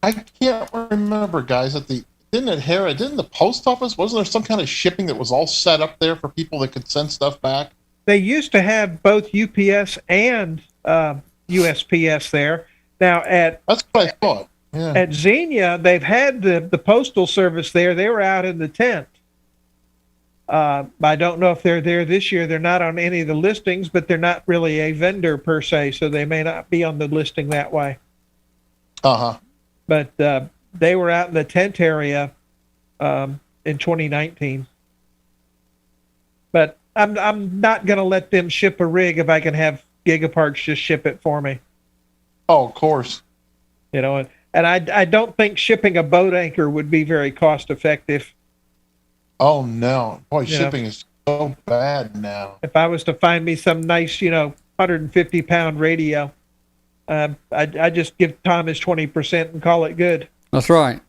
I can't remember, guys. Didn't the post office, wasn't there some kind of shipping that was all set up there for people that could send stuff back? They used to have both UPS and USPS there. Now that's what I thought. Yeah. At Xenia, they've had the postal service there. They were out in the tent. I don't know if they're there this year. They're not on any of the listings, but they're not really a vendor per se, so they may not be on the listing that way. But they were out in the tent area in 2019. But I'm not going to let them ship a rig if I can have Gigaparts just ship it for me. Oh, of course. And I don't think shipping a boat anchor would be very cost effective. Oh no, boy, shipping is so bad now. If I was to find me some nice, 150-pound radio, I just give Tom his 20% and call it good. That's right.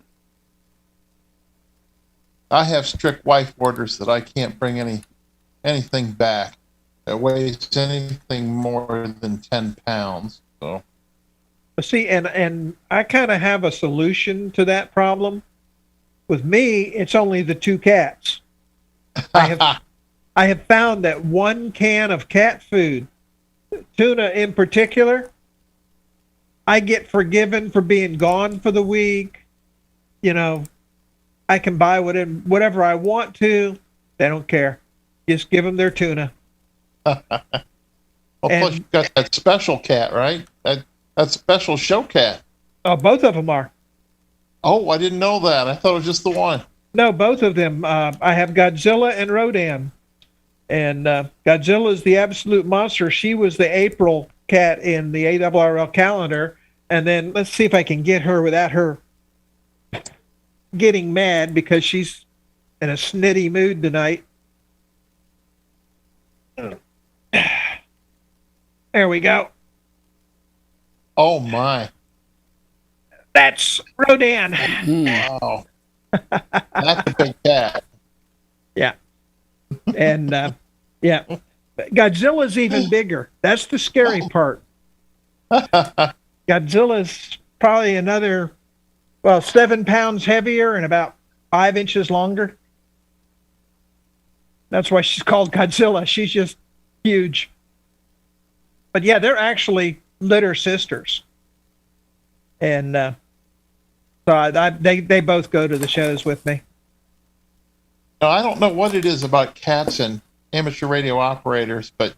I have strict wife orders that I can't bring anything back that weighs anything more than 10 pounds. So. See, and I kind of have a solution to that problem. With me, it's only the 2 cats. I have found that 1 can of cat food, tuna in particular, I get forgiven for being gone for the week. I can buy whatever I want to. They don't care. Just give them their tuna. Well, plus you've got that special cat, right? That special show cat. Oh, both of them are. Oh, I didn't know that. I thought it was just the one. No, both of them. I have Godzilla and Rodan. And Godzilla is the absolute monster. She was the April cat in the ARRL calendar. And then let's see if I can get her without her getting mad, because she's in a snitty mood tonight. There we go. Oh my! That's Rodan. Wow, that's a big cat. Yeah. And yeah, Godzilla's even bigger. That's the scary part. Godzilla's probably another, 7 pounds heavier and about 5 inches longer. That's why she's called Godzilla. She's just huge. But yeah, they're actually litter sisters. And so they both go to the shows with me. Now, I don't know what it is about cats and amateur radio operators, but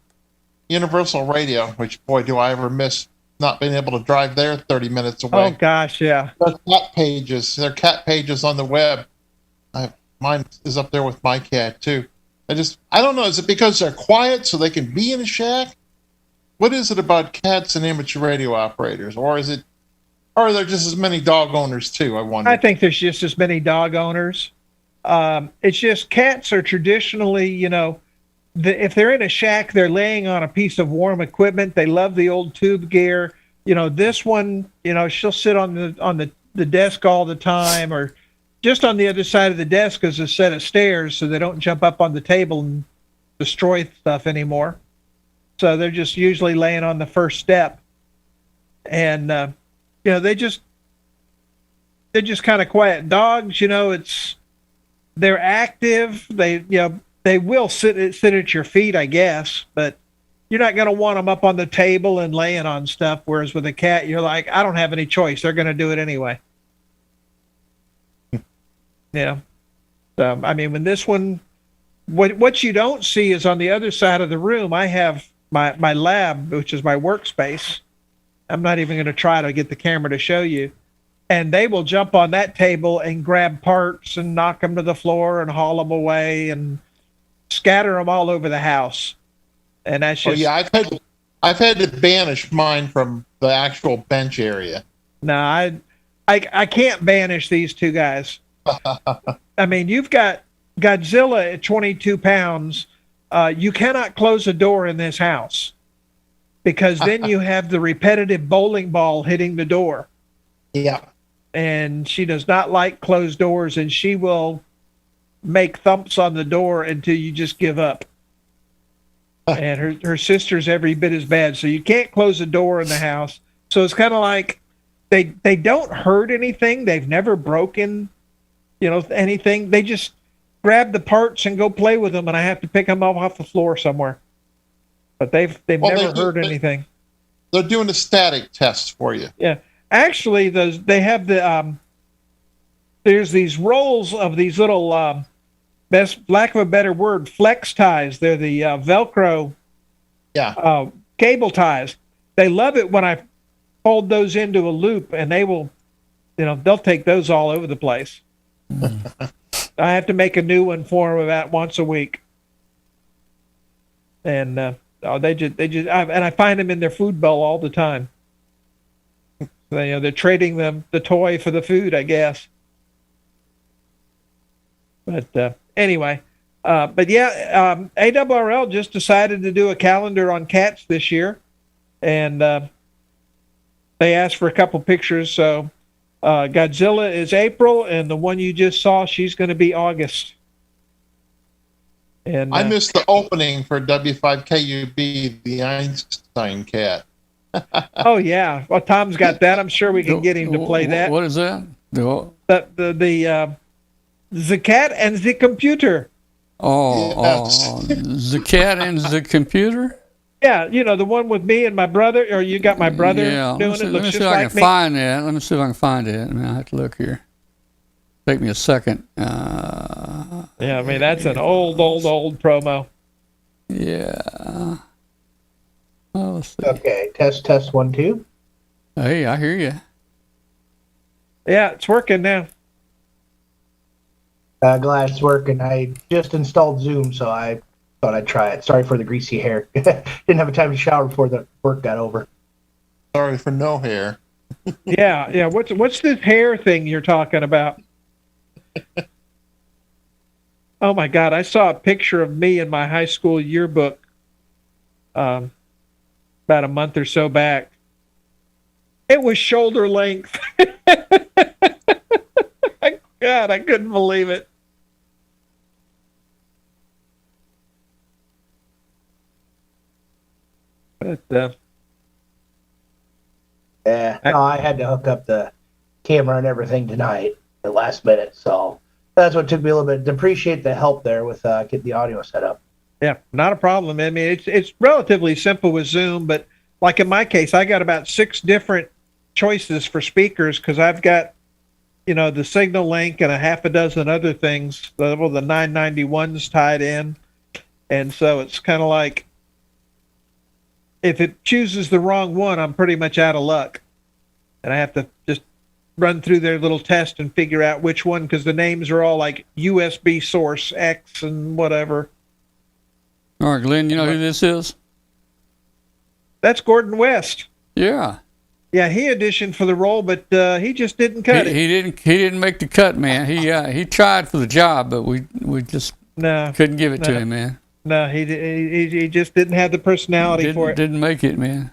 Universal Radio, which boy do I ever miss not being able to drive there 30 minutes away. Oh gosh, yeah. Their cat pages on the web. Mine is up there with my cat too. I don't know. Is it because they're quiet so they can be in a shack? What is it about cats and amateur radio operators, or are there just as many dog owners too? I wonder. I think there's just as many dog owners. It's just cats are traditionally, if they're in a shack, they're laying on a piece of warm equipment. They love the old tube gear. This one, she'll sit on the desk all the time, or just on the other side of the desk is a set of stairs so they don't jump up on the table and destroy stuff anymore. So they're just usually laying on the first step. And, they're just kind of quiet. Dogs, they're active. They will sit at your feet, I guess, but you're not going to want them up on the table and laying on stuff. Whereas with a cat, you're like, I don't have any choice. They're going to do it anyway. Yeah. So, when this one, what you don't see is on the other side of the room, I have my lab, which is my workspace. I'm not even going to try to get the camera to show you. And they will jump on that table and grab parts and knock them to the floor and haul them away and scatter them all over the house. And that's just... Oh, yeah, I've had to banish mine from the actual bench area. No, I can't banish these two guys. You've got Godzilla at 22 pounds. You cannot close a door in this house because then you have the repetitive bowling ball hitting the door. Yeah. And she does not like closed doors, and she will make thumps on the door until you just give up. And her sister's every bit as bad. So you can't close a door in the house. So it's kind of like they don't hurt anything. They've never broken, anything. They just grab the parts and go play with them, and I have to pick them up off the floor somewhere. But they've never hurt anything. They're doing a static test for you. Yeah. Actually, they have there's these rolls of these little, best lack of a better word, flex ties. They're the Velcro cable ties. They love it when I fold those into a loop, and they will, they'll take those all over the place. I have to make a new one for them about once a week. And I find them in their food bowl all the time. They're trading the toy for the food, I guess. But anyway, ARRL just decided to do a calendar on cats this year, and they asked for a couple pictures. So Godzilla is April, and the one you just saw, she's going to be August. And I missed the opening for W5KUB, the Einstein cat. Oh yeah, well Tom's got that. I'm sure we can get him to play that. What is that? The cat and the computer. The cat and the computer. Yeah, the one with me and my brother. Or you got my brother doing it. Let me see if I can find that. Let me see if I can find it. I have to look here. Take me a second. That's an old promo. Yeah. Oh, let's see. Okay, test 1 2. Hey, I hear you. Yeah, it's working now. Glad it's working. I just installed Zoom, so I thought I'd try it. Sorry for the greasy hair. Didn't have a time to shower before the work got over. Sorry for no hair. Yeah. What's this hair thing you're talking about? Oh my God! I saw a picture of me in my high school yearbook. about a month or so back. It was shoulder length. God, I couldn't believe it. But yeah, no, I had to hook up the camera and everything tonight at the last minute, so that's what took me a little bit. To appreciate the help there with getting the audio set up. yeah, not a problem. I mean, it's relatively simple with Zoom, but like in my case, I got about 6 different choices for speakers because I've got, the signal link and a half a dozen other things. The 991's tied in, and so it's kind of like, if it chooses the wrong one, I'm pretty much out of luck. And I have to just run through their little test and figure out which one, because the names are all like USB source X and whatever. All right, Glenn, you know who this is? That's Gordon West. Yeah. Yeah, he auditioned for the role, but he just didn't cut it. He didn't make the cut, man. He tried for the job, but we just couldn't give it to him, man. No, he just didn't have the personality for it. Didn't make it, man.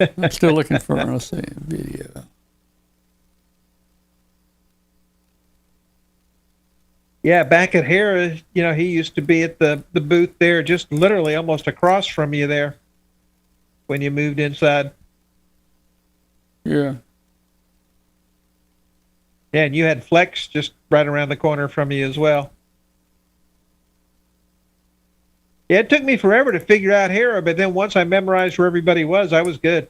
I'm still looking for, let's see, video. Yeah, back at Hera, he used to be at the booth there, just literally almost across from you there when you moved inside. Yeah. Yeah, and you had Flex just right around the corner from you as well. Yeah, it took me forever to figure out Hera, but then once I memorized where everybody was, I was good.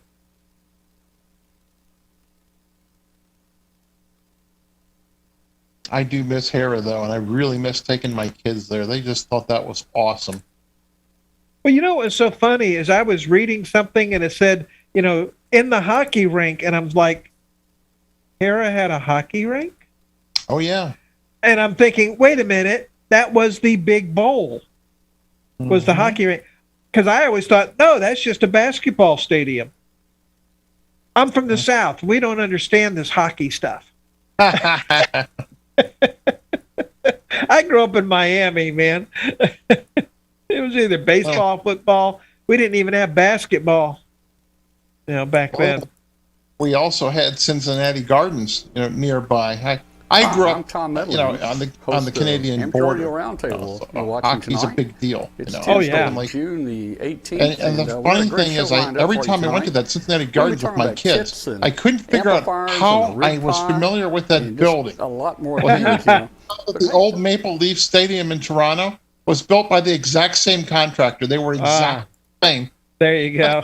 I do miss Hera, though, and I really miss taking my kids there. They just thought that was awesome. Well, what was so funny is I was reading something and it said, in the hockey rink, and I was like, Hera had a hockey rink? Oh, yeah. And I'm thinking, wait a minute, that was the big bowl. Was the hockey rink. Because I always thought, no, that's just a basketball stadium. I'm from the South. We don't understand this hockey stuff. I grew up in Miami, man. It was either baseball, football. We didn't even have basketball, back then. We also had Cincinnati Gardens, nearby. I grew up, Tom on the Canadian border. Roundtable. Hockey's a big deal. Oh yeah, June the 18th. And the funny thing is, every time I went to that Cincinnati Gardens with my kids, I couldn't figure out how I was familiar with that building. A lot more. The old Maple Leaf Stadium in Toronto was built by the exact same contractor. They were exact same. There you go.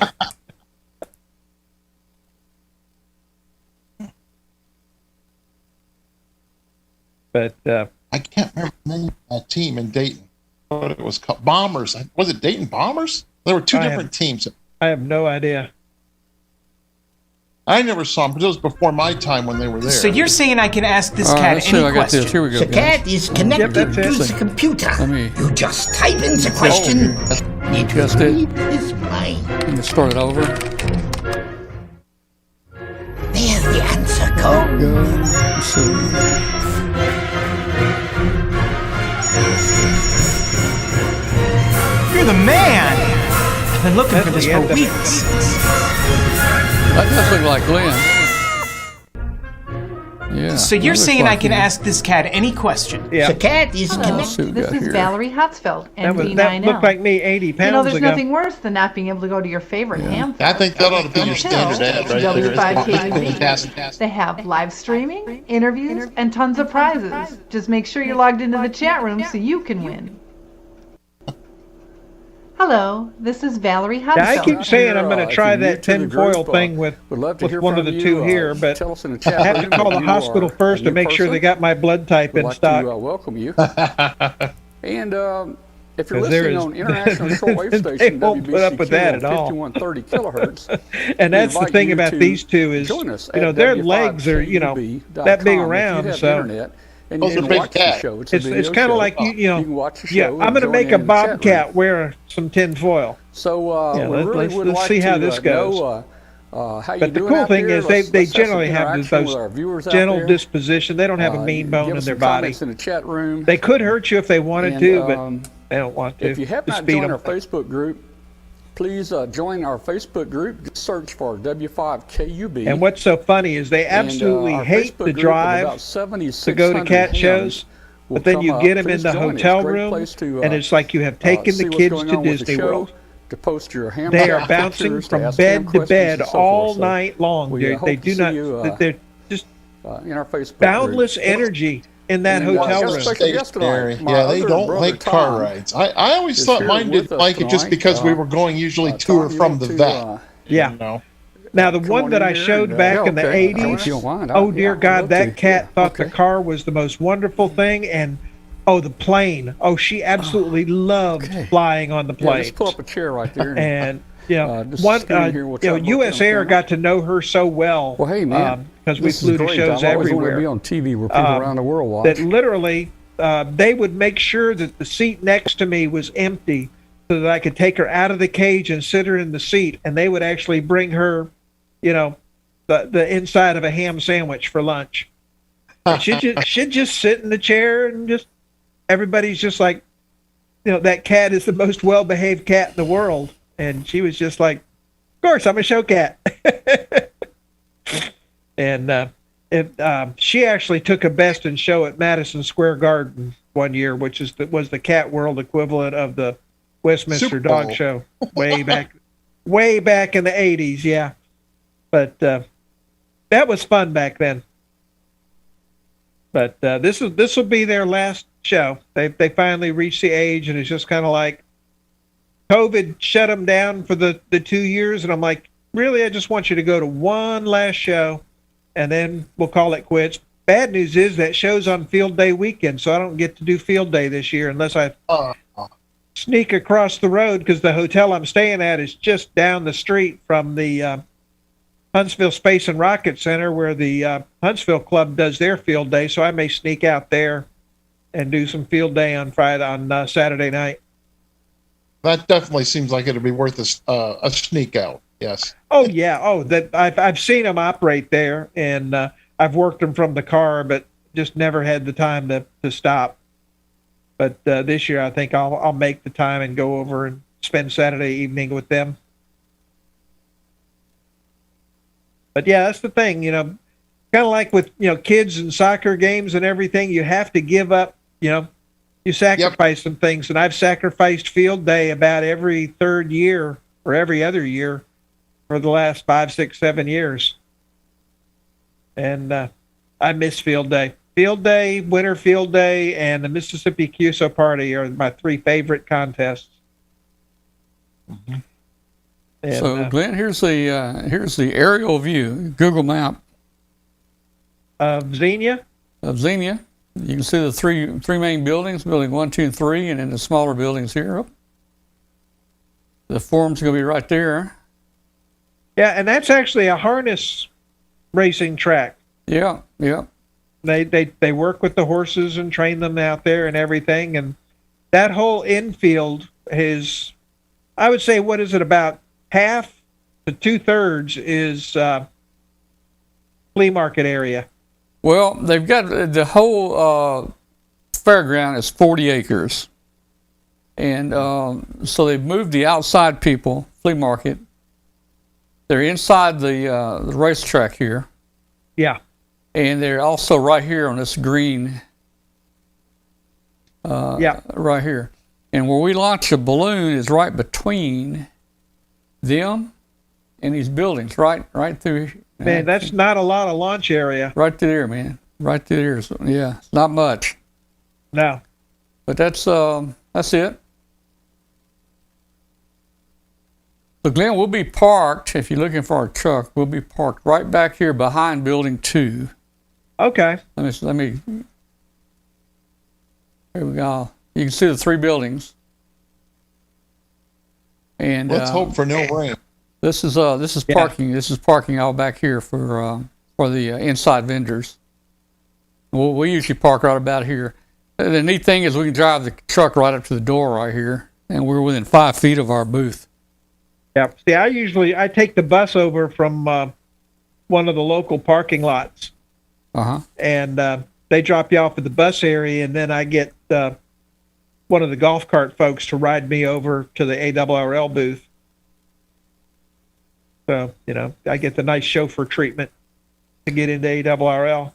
But I can't remember the name of that team in Dayton. What it was called? Bombers. Was it Dayton Bombers? There were two different teams. I have no idea. I never saw them, but it was before my time when they were there. So you're saying I can ask this cat any question? Here we go, the cat is connected to the computer. You just type in the question. It just will read his mind. Let me start it over. There's the answer code. You're the man! I've been looking for this for weeks. That does look like Glenn. Yeah. So you're saying I can ask this cat any question? Yeah. The cat is connected. This is Valerie Hutzfeld, NV9L. That looked like me 80 pounds ago. There's nothing worse than not being able to go to your favorite ham I think that ought to be your standard ad right there. W5KV. They have live streaming, interviews, and tons of prizes. Just make sure you're logged into the chat room so you can win. Hello, this is Valerie Hutzfeld. Yeah, I keep saying I'm going to try that tinfoil thing with one of the two here, but I have to call the hospital first to make sure they got my blood type in stock. Welcome you. And if you're listening on International Shortwave Station, they won't put up with that at all. 5130 kilohertz. And that's the thing about these two is, their legs are, that big around, so. And those are big cats. It's kind of like you can watch the show. I'm going to make a bobcat wear some tin foil. So let's see how this goes. But the cool thing is they generally have those gentle disposition. They don't have a mean bone in their body. In the chat room. They could hurt you if they wanted to, but they don't want to. If you have not joined our Facebook group, please join our Facebook group. Just search for W5KUB. And what's so funny is they absolutely hate the drive to go to cat shows, but then you get them in the hotel room, and it's like you have taken the kids to Disney World. To post your they are bouncing from bed to bed all night long. They do not. They're just in our Facebook boundless energy in that hotel room. Yeah, they don't like car rides. I always thought mine didn't like it just because we were going usually to or from the vet. Yeah. Now, the one that I showed back in the 80s, oh, dear God, that cat thought the car was the most wonderful thing. And, oh, the plane. Oh, she absolutely loved flying on the plane. Let's pull up a chair right there. And, U.S. Air got to know her so well. Well, hey, man. Because we flew to shows everywhere. To be on TV where people around the world watch. That literally, they would make sure that the seat next to me was empty so that I could take her out of the cage and sit her in the seat. And they would actually bring her, the inside of a ham sandwich for lunch. And she'd just sit in the chair and just, everybody's just like, that cat is the most well-behaved cat in the world. And she was just like, of course, I'm a show cat. And she actually took a best in show at Madison Square Garden one year, which was the Cat World equivalent of the Westminster Dog Show way back in the 80s. Yeah. But that was fun back then. But this will be their last show. They finally reached the age, and it's just kind of like COVID shut them down for the 2 years, and I'm like, really, I just want you to go to one last show, and then we'll call it quits. Bad news is that show's on field day weekend, so I don't get to do field day this year unless I sneak across the road, because the hotel I'm staying at is just down the street from the Huntsville Space and Rocket Center, where the Huntsville Club does their field day. So I may sneak out there and do some field day on Saturday night. That definitely seems like it'd be worth a sneak out. Yes. Oh yeah. Oh, that I've seen them operate there, and I've worked them from the car, but just never had the time to stop. But this year, I think I'll make the time and go over and spend Saturday evening with them. But yeah, that's the thing, kind of like with, kids and soccer games and everything, you have to give up, you sacrifice some things. And I've sacrificed field day about every third year or every other year for the last 5, 6, 7 years. And I miss field day. Field day, winter field day, and the Mississippi QSO party are my 3 favorite contests. Mm-hmm. And, so, Glenn, here's the aerial view, Google Map of Xenia. Of Xenia, you can see the three main buildings, building 1, 2, and 3, and then the smaller buildings here. The forum's going to be right there. Yeah, and that's actually a harness racing track. Yeah. They work with the horses and train them out there and everything, and that whole infield is, I would say, what is it, about half to 2/3 is flea market area. Well, they've got the whole fairground is 40 acres. And so they've moved the outside people, flea market. They're inside the racetrack here. Yeah. And they're also right here on this green. Right here. And where we launch a balloon is right between them and these buildings, right through. Man, that's not a lot of launch area. Right through there, man. Right through there. So, yeah, it's not much. No. But that's it. So Glenn, we'll be parked, if you're looking for our truck, we'll be parked right back here behind building 2. Okay. Let me. Here we go. You can see the 3 buildings. And let's hope for no rain. This is parking. This is parking all back here for the inside vendors. We usually park right about here. The neat thing is we can drive the truck right up to the door right here, and we're within 5 feet of our booth. Yeah. See, I take the bus over from one of the local parking lots. And they drop you off at the bus area, and then I get one of the golf cart folks to ride me over to the ARRL booth. So, I get the nice chauffeur treatment to get into ARRL.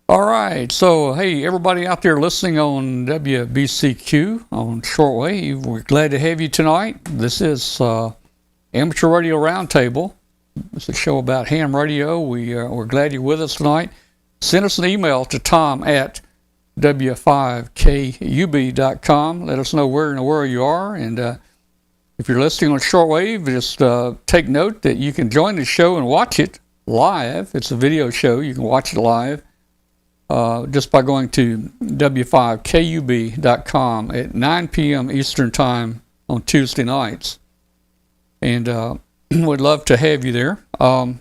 All right. So, hey, everybody out there listening on WBCQ on shortwave, we're glad to have you tonight. This is Amateur Radio Roundtable. It's a show about ham radio. We're glad you're with us tonight. Send us an email to tom@w5kub.com. Let us know where in the world you are. And if you're listening on shortwave, just take note that you can join the show and watch it live. It's a video show. You can watch it live just by going to w5kub.com at 9 p.m. Eastern Time on Tuesday nights. And we'd love to have you there. And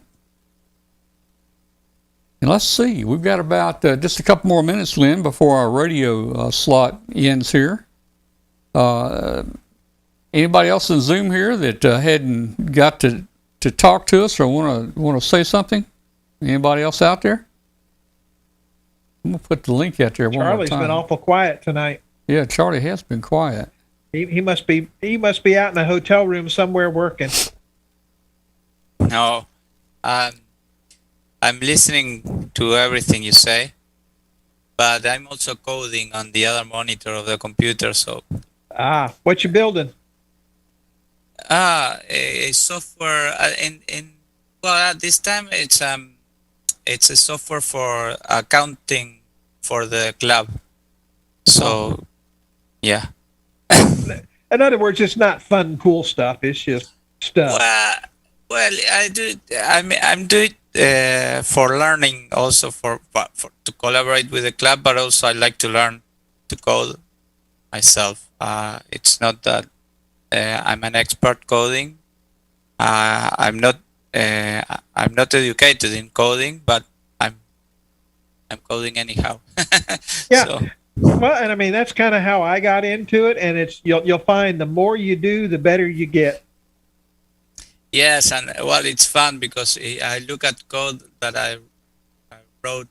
let's see, we've got about just a couple more minutes, Lynn, before our radio slot ends here. Anybody else in Zoom here that hadn't got to talk to us or want to say something? Anybody else out there? I'm gonna put the link out there one more time. Charlie's been awful quiet tonight. Yeah, Charlie has been quiet. He must be out in a hotel room somewhere working. No, I'm listening to everything you say, but I'm also coding on the other monitor of the computer. So, what you building? A software at this time it's a software for accounting for the club. So, yeah. In other words, it's not fun, cool stuff. It's just stuff. Well, I do. I'm doing it for learning, also for to collaborate with the club, but also I like to learn to code myself. It's not that I'm an expert coding. I'm not educated in coding, but I'm coding anyhow. Yeah. So. Well, and I mean that's kind of how I got into it, and you'll find the more you do, the better you get. Yes, and well, it's fun because I look at code that I wrote,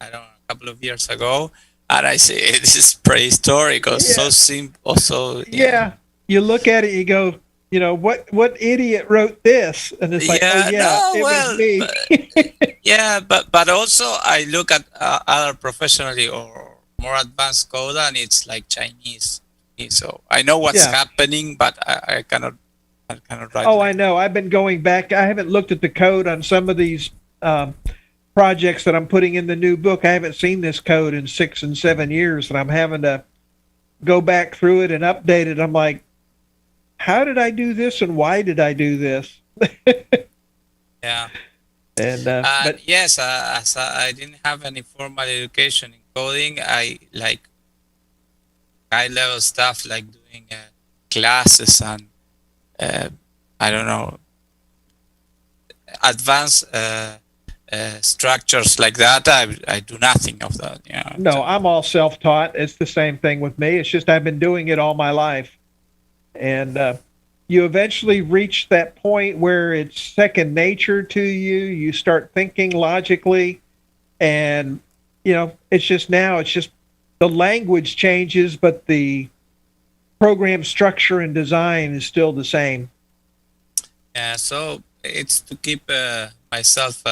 I don't know, a couple of years ago, and I say this is prehistoric or so simple. So yeah, you look at it, you go, what idiot wrote this? And it's like, was me. but also I look at other professionally or more advanced code, and it's like Chinese. So I know what's happening, but I cannot write. Oh, I know. I've been going back. I haven't looked at the code on some of these projects that I'm putting in the new book. I haven't seen this code in 6 and 7 years, and I'm having to go back through it and update it. I'm like, how did I do this, and why did I do this? Yeah. And but yes, as I didn't have any formal education in coding, I like high-level stuff like doing classes and I don't know, advanced structures like that. I do nothing of that. No, I'm all self-taught. It's the same thing with me. It's just I've been doing it all my life. And you eventually reach that point where it's second nature to you. You start thinking logically. And, it's just the language changes, but the program structure and design is still the same. Yeah, so it's to keep myself.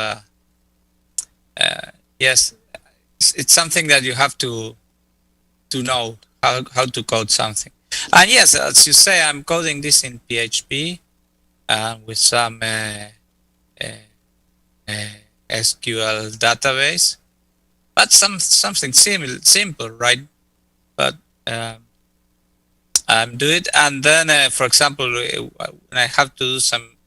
Yes, it's something that you have to know how to code something. And yes, as you say, I'm coding this in PHP with some SQL database, but something simple, right? But do it, and then, for example, when I have to do some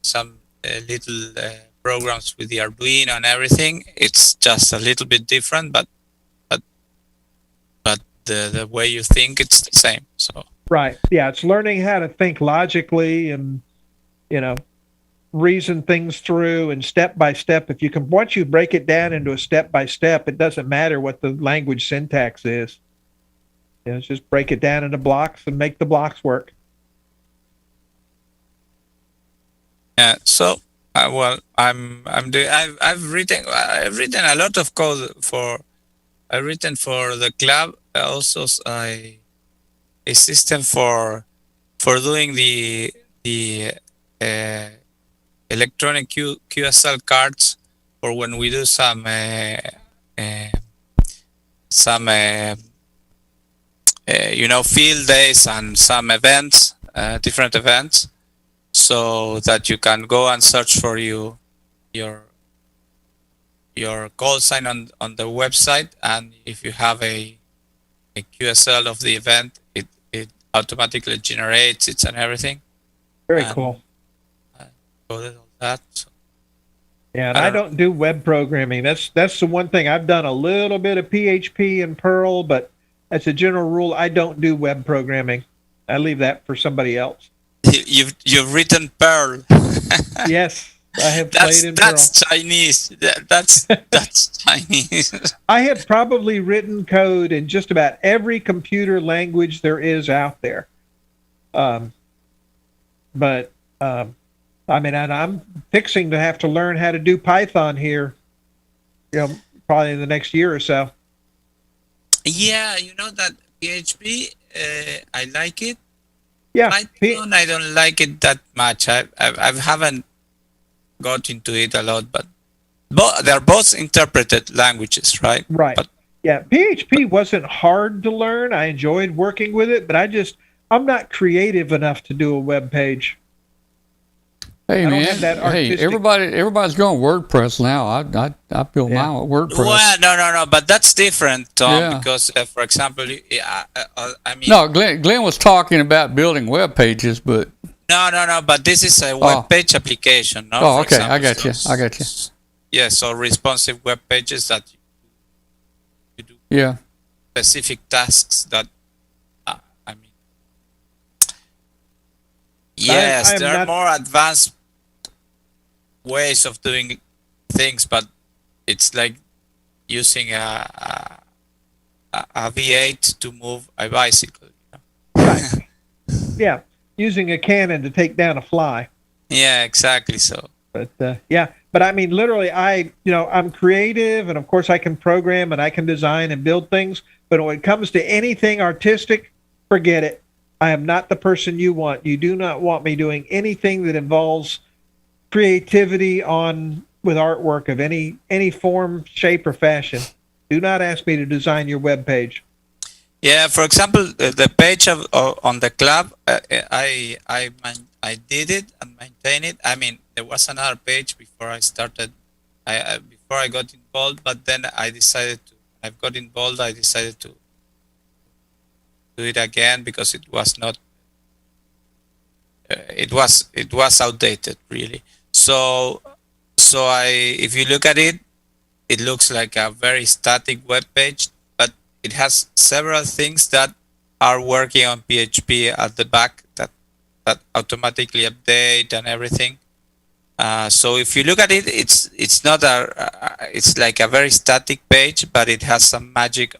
little programs with the Arduino and everything, it's just a little bit different, but the way you think, it's the same. So right, yeah, it's learning how to think logically and reason things through and step by step. Once you break it down into a step by step, it doesn't matter what the language syntax is. It's just break it down into blocks and make the blocks work. Yeah. So, well, I've written a lot of code I've written for the club. Also, a system for doing the electronic QSL cards for when we do some field days and some events, different events, so that you can go and search for your call sign on the website, and if you have a QSL of the event, it automatically generates it and everything. Very cool. Coded all that. So. Yeah, and I don't do web programming. That's the one thing. I've done a little bit of PHP and Perl, but as a general rule, I don't do web programming. I leave that for somebody else. You've written Perl. Yes, I have played in Perl. That's Chinese. That's Chinese. I have probably written code in just about every computer language there is out there. I'm fixing to have to learn how to do Python here, probably in the next year or so. Yeah, that PHP, I like it. Yeah, Python, I don't like it that much. I haven't got into it a lot, but they're both interpreted languages, right? Right. Yeah, PHP wasn't hard to learn. I enjoyed working with it, but I'm not creative enough to do a web page. Hey man! Hey, everybody's going WordPress now. I build mine with WordPress. Well, no, but that's different, Tom. Because, for example, no, Glenn was talking about building web pages, but no. But this is a web page application. No? Oh, okay. Example, I got you. Yeah, so responsive web pages that you do. Yeah. Specific tasks that. Yes, there are more advanced ways of doing things, but it's like using a V8 to move a bicycle. Right. Yeah, using a cannon to take down a fly. Yeah, exactly. So. But but I mean, literally, I'm creative, and of course, I can program and I can design and build things. But when it comes to anything artistic, forget it. I am not the person you want. You do not want me doing anything that involves creativity with artwork of any form, shape, or fashion. Do not ask me to design your web page. Yeah, for example, the page on the club, I did it and maintained it. I mean, there was another page before I started, before I got involved, but then I decided to do it again because it was not. It was outdated, really. So if you look at it, it looks like a very static web page, but it has several things that are working on PHP at the back that automatically update and everything. So if you look at it, it's not it's like a very static page, but it has some magic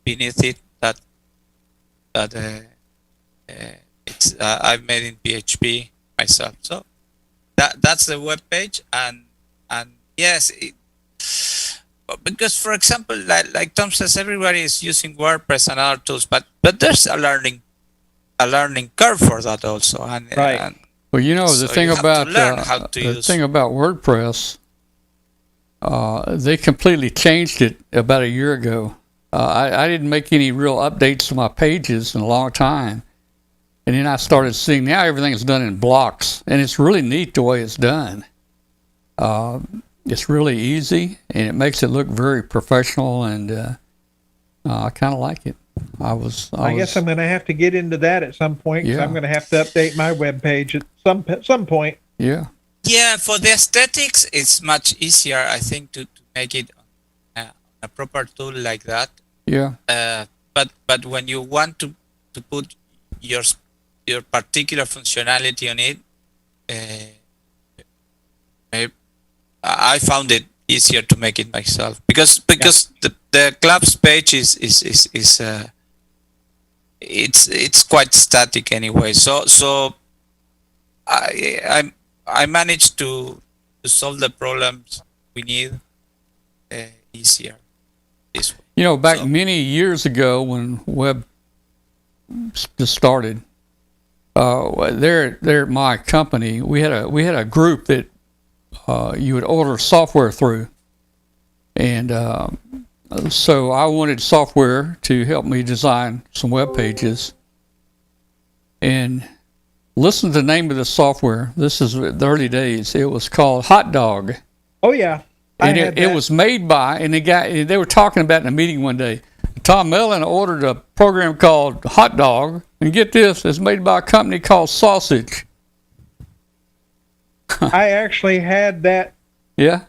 beneath it that I've made in PHP myself. So that's the web page, and yes, because for example, like Tom says, everybody is using WordPress and other tools, but there's a learning curve for that also. And, right. Well, the thing about WordPress, they completely changed it about a year ago. I didn't make any real updates to my pages in a long time. And then I started seeing now everything is done in blocks. And it's really neat the way it's done. It's really easy, and it makes it look very professional, and I kind of like it. I guess I'm going to have to get into that at some point, because I'm going to have to update my web page at some point. Yeah. Yeah, for the aesthetics, it's much easier, I think, to make it on a proper tool like that. Yeah. But when you want to put your particular functionality on it, I found it easier to make it myself because the club's page is it's quite static anyway. So I managed to solve the problems we need easier this way. Back many years ago when web just started, there at my company, we had a group that you would order software through, and so I wanted software to help me design some web pages. And listen to the name of the software. This is the early days. It was called Hot Dog. Oh yeah, And it was made by, and they were talking about in a meeting one day. Tom Mellon ordered a program called Hot Dog, and get this, it's made by a company called Sausage. I actually had that. Yeah.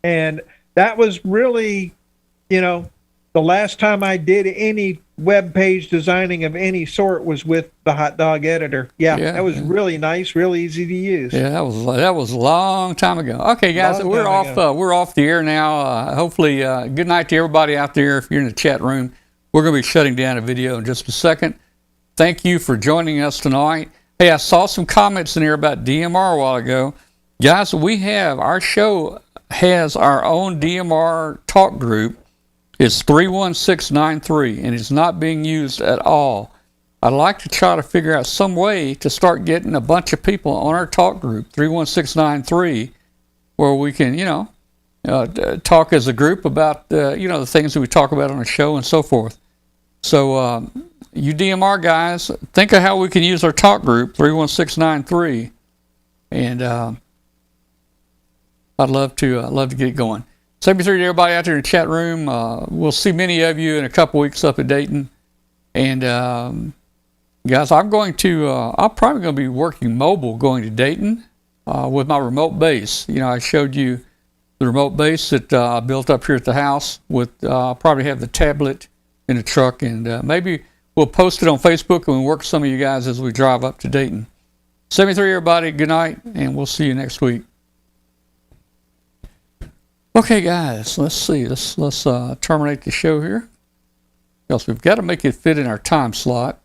And that was really, the last time I did any web page designing of any sort was with the Hot Dog editor. Yeah, that was really nice, real easy to use. Yeah, that was a long time ago. Okay, guys, we're off the air now. Hopefully, good night to everybody out there. If you're in the chat room, we're going to be shutting down a video in just a second. Thank you for joining us tonight. Hey, I saw some comments in here about DMR a while ago. Guys, our show has our own DMR talk group. It's 31693, and it's not being used at all. I'd like to try to figure out some way to start getting a bunch of people on our talk group, 31693, where we can, talk as a group about, the things that we talk about on the show and so forth. So, you DMR guys, think of how we can use our talk group, 31693, and I'd love to get it going. 73 to everybody out there in the chat room. We'll see many of you in a couple weeks up at Dayton. And guys, I'm probably going to be working mobile going to Dayton with my remote base. I showed you the remote base that I built up here at the house. I'll probably have the tablet in the truck, and maybe we'll post it on Facebook and we'll work with some of you guys as we drive up to Dayton. 73 everybody, good night, and we'll see you next week. Okay, guys, let's see. Let's terminate the show here, because we've got to make it fit in our time slot.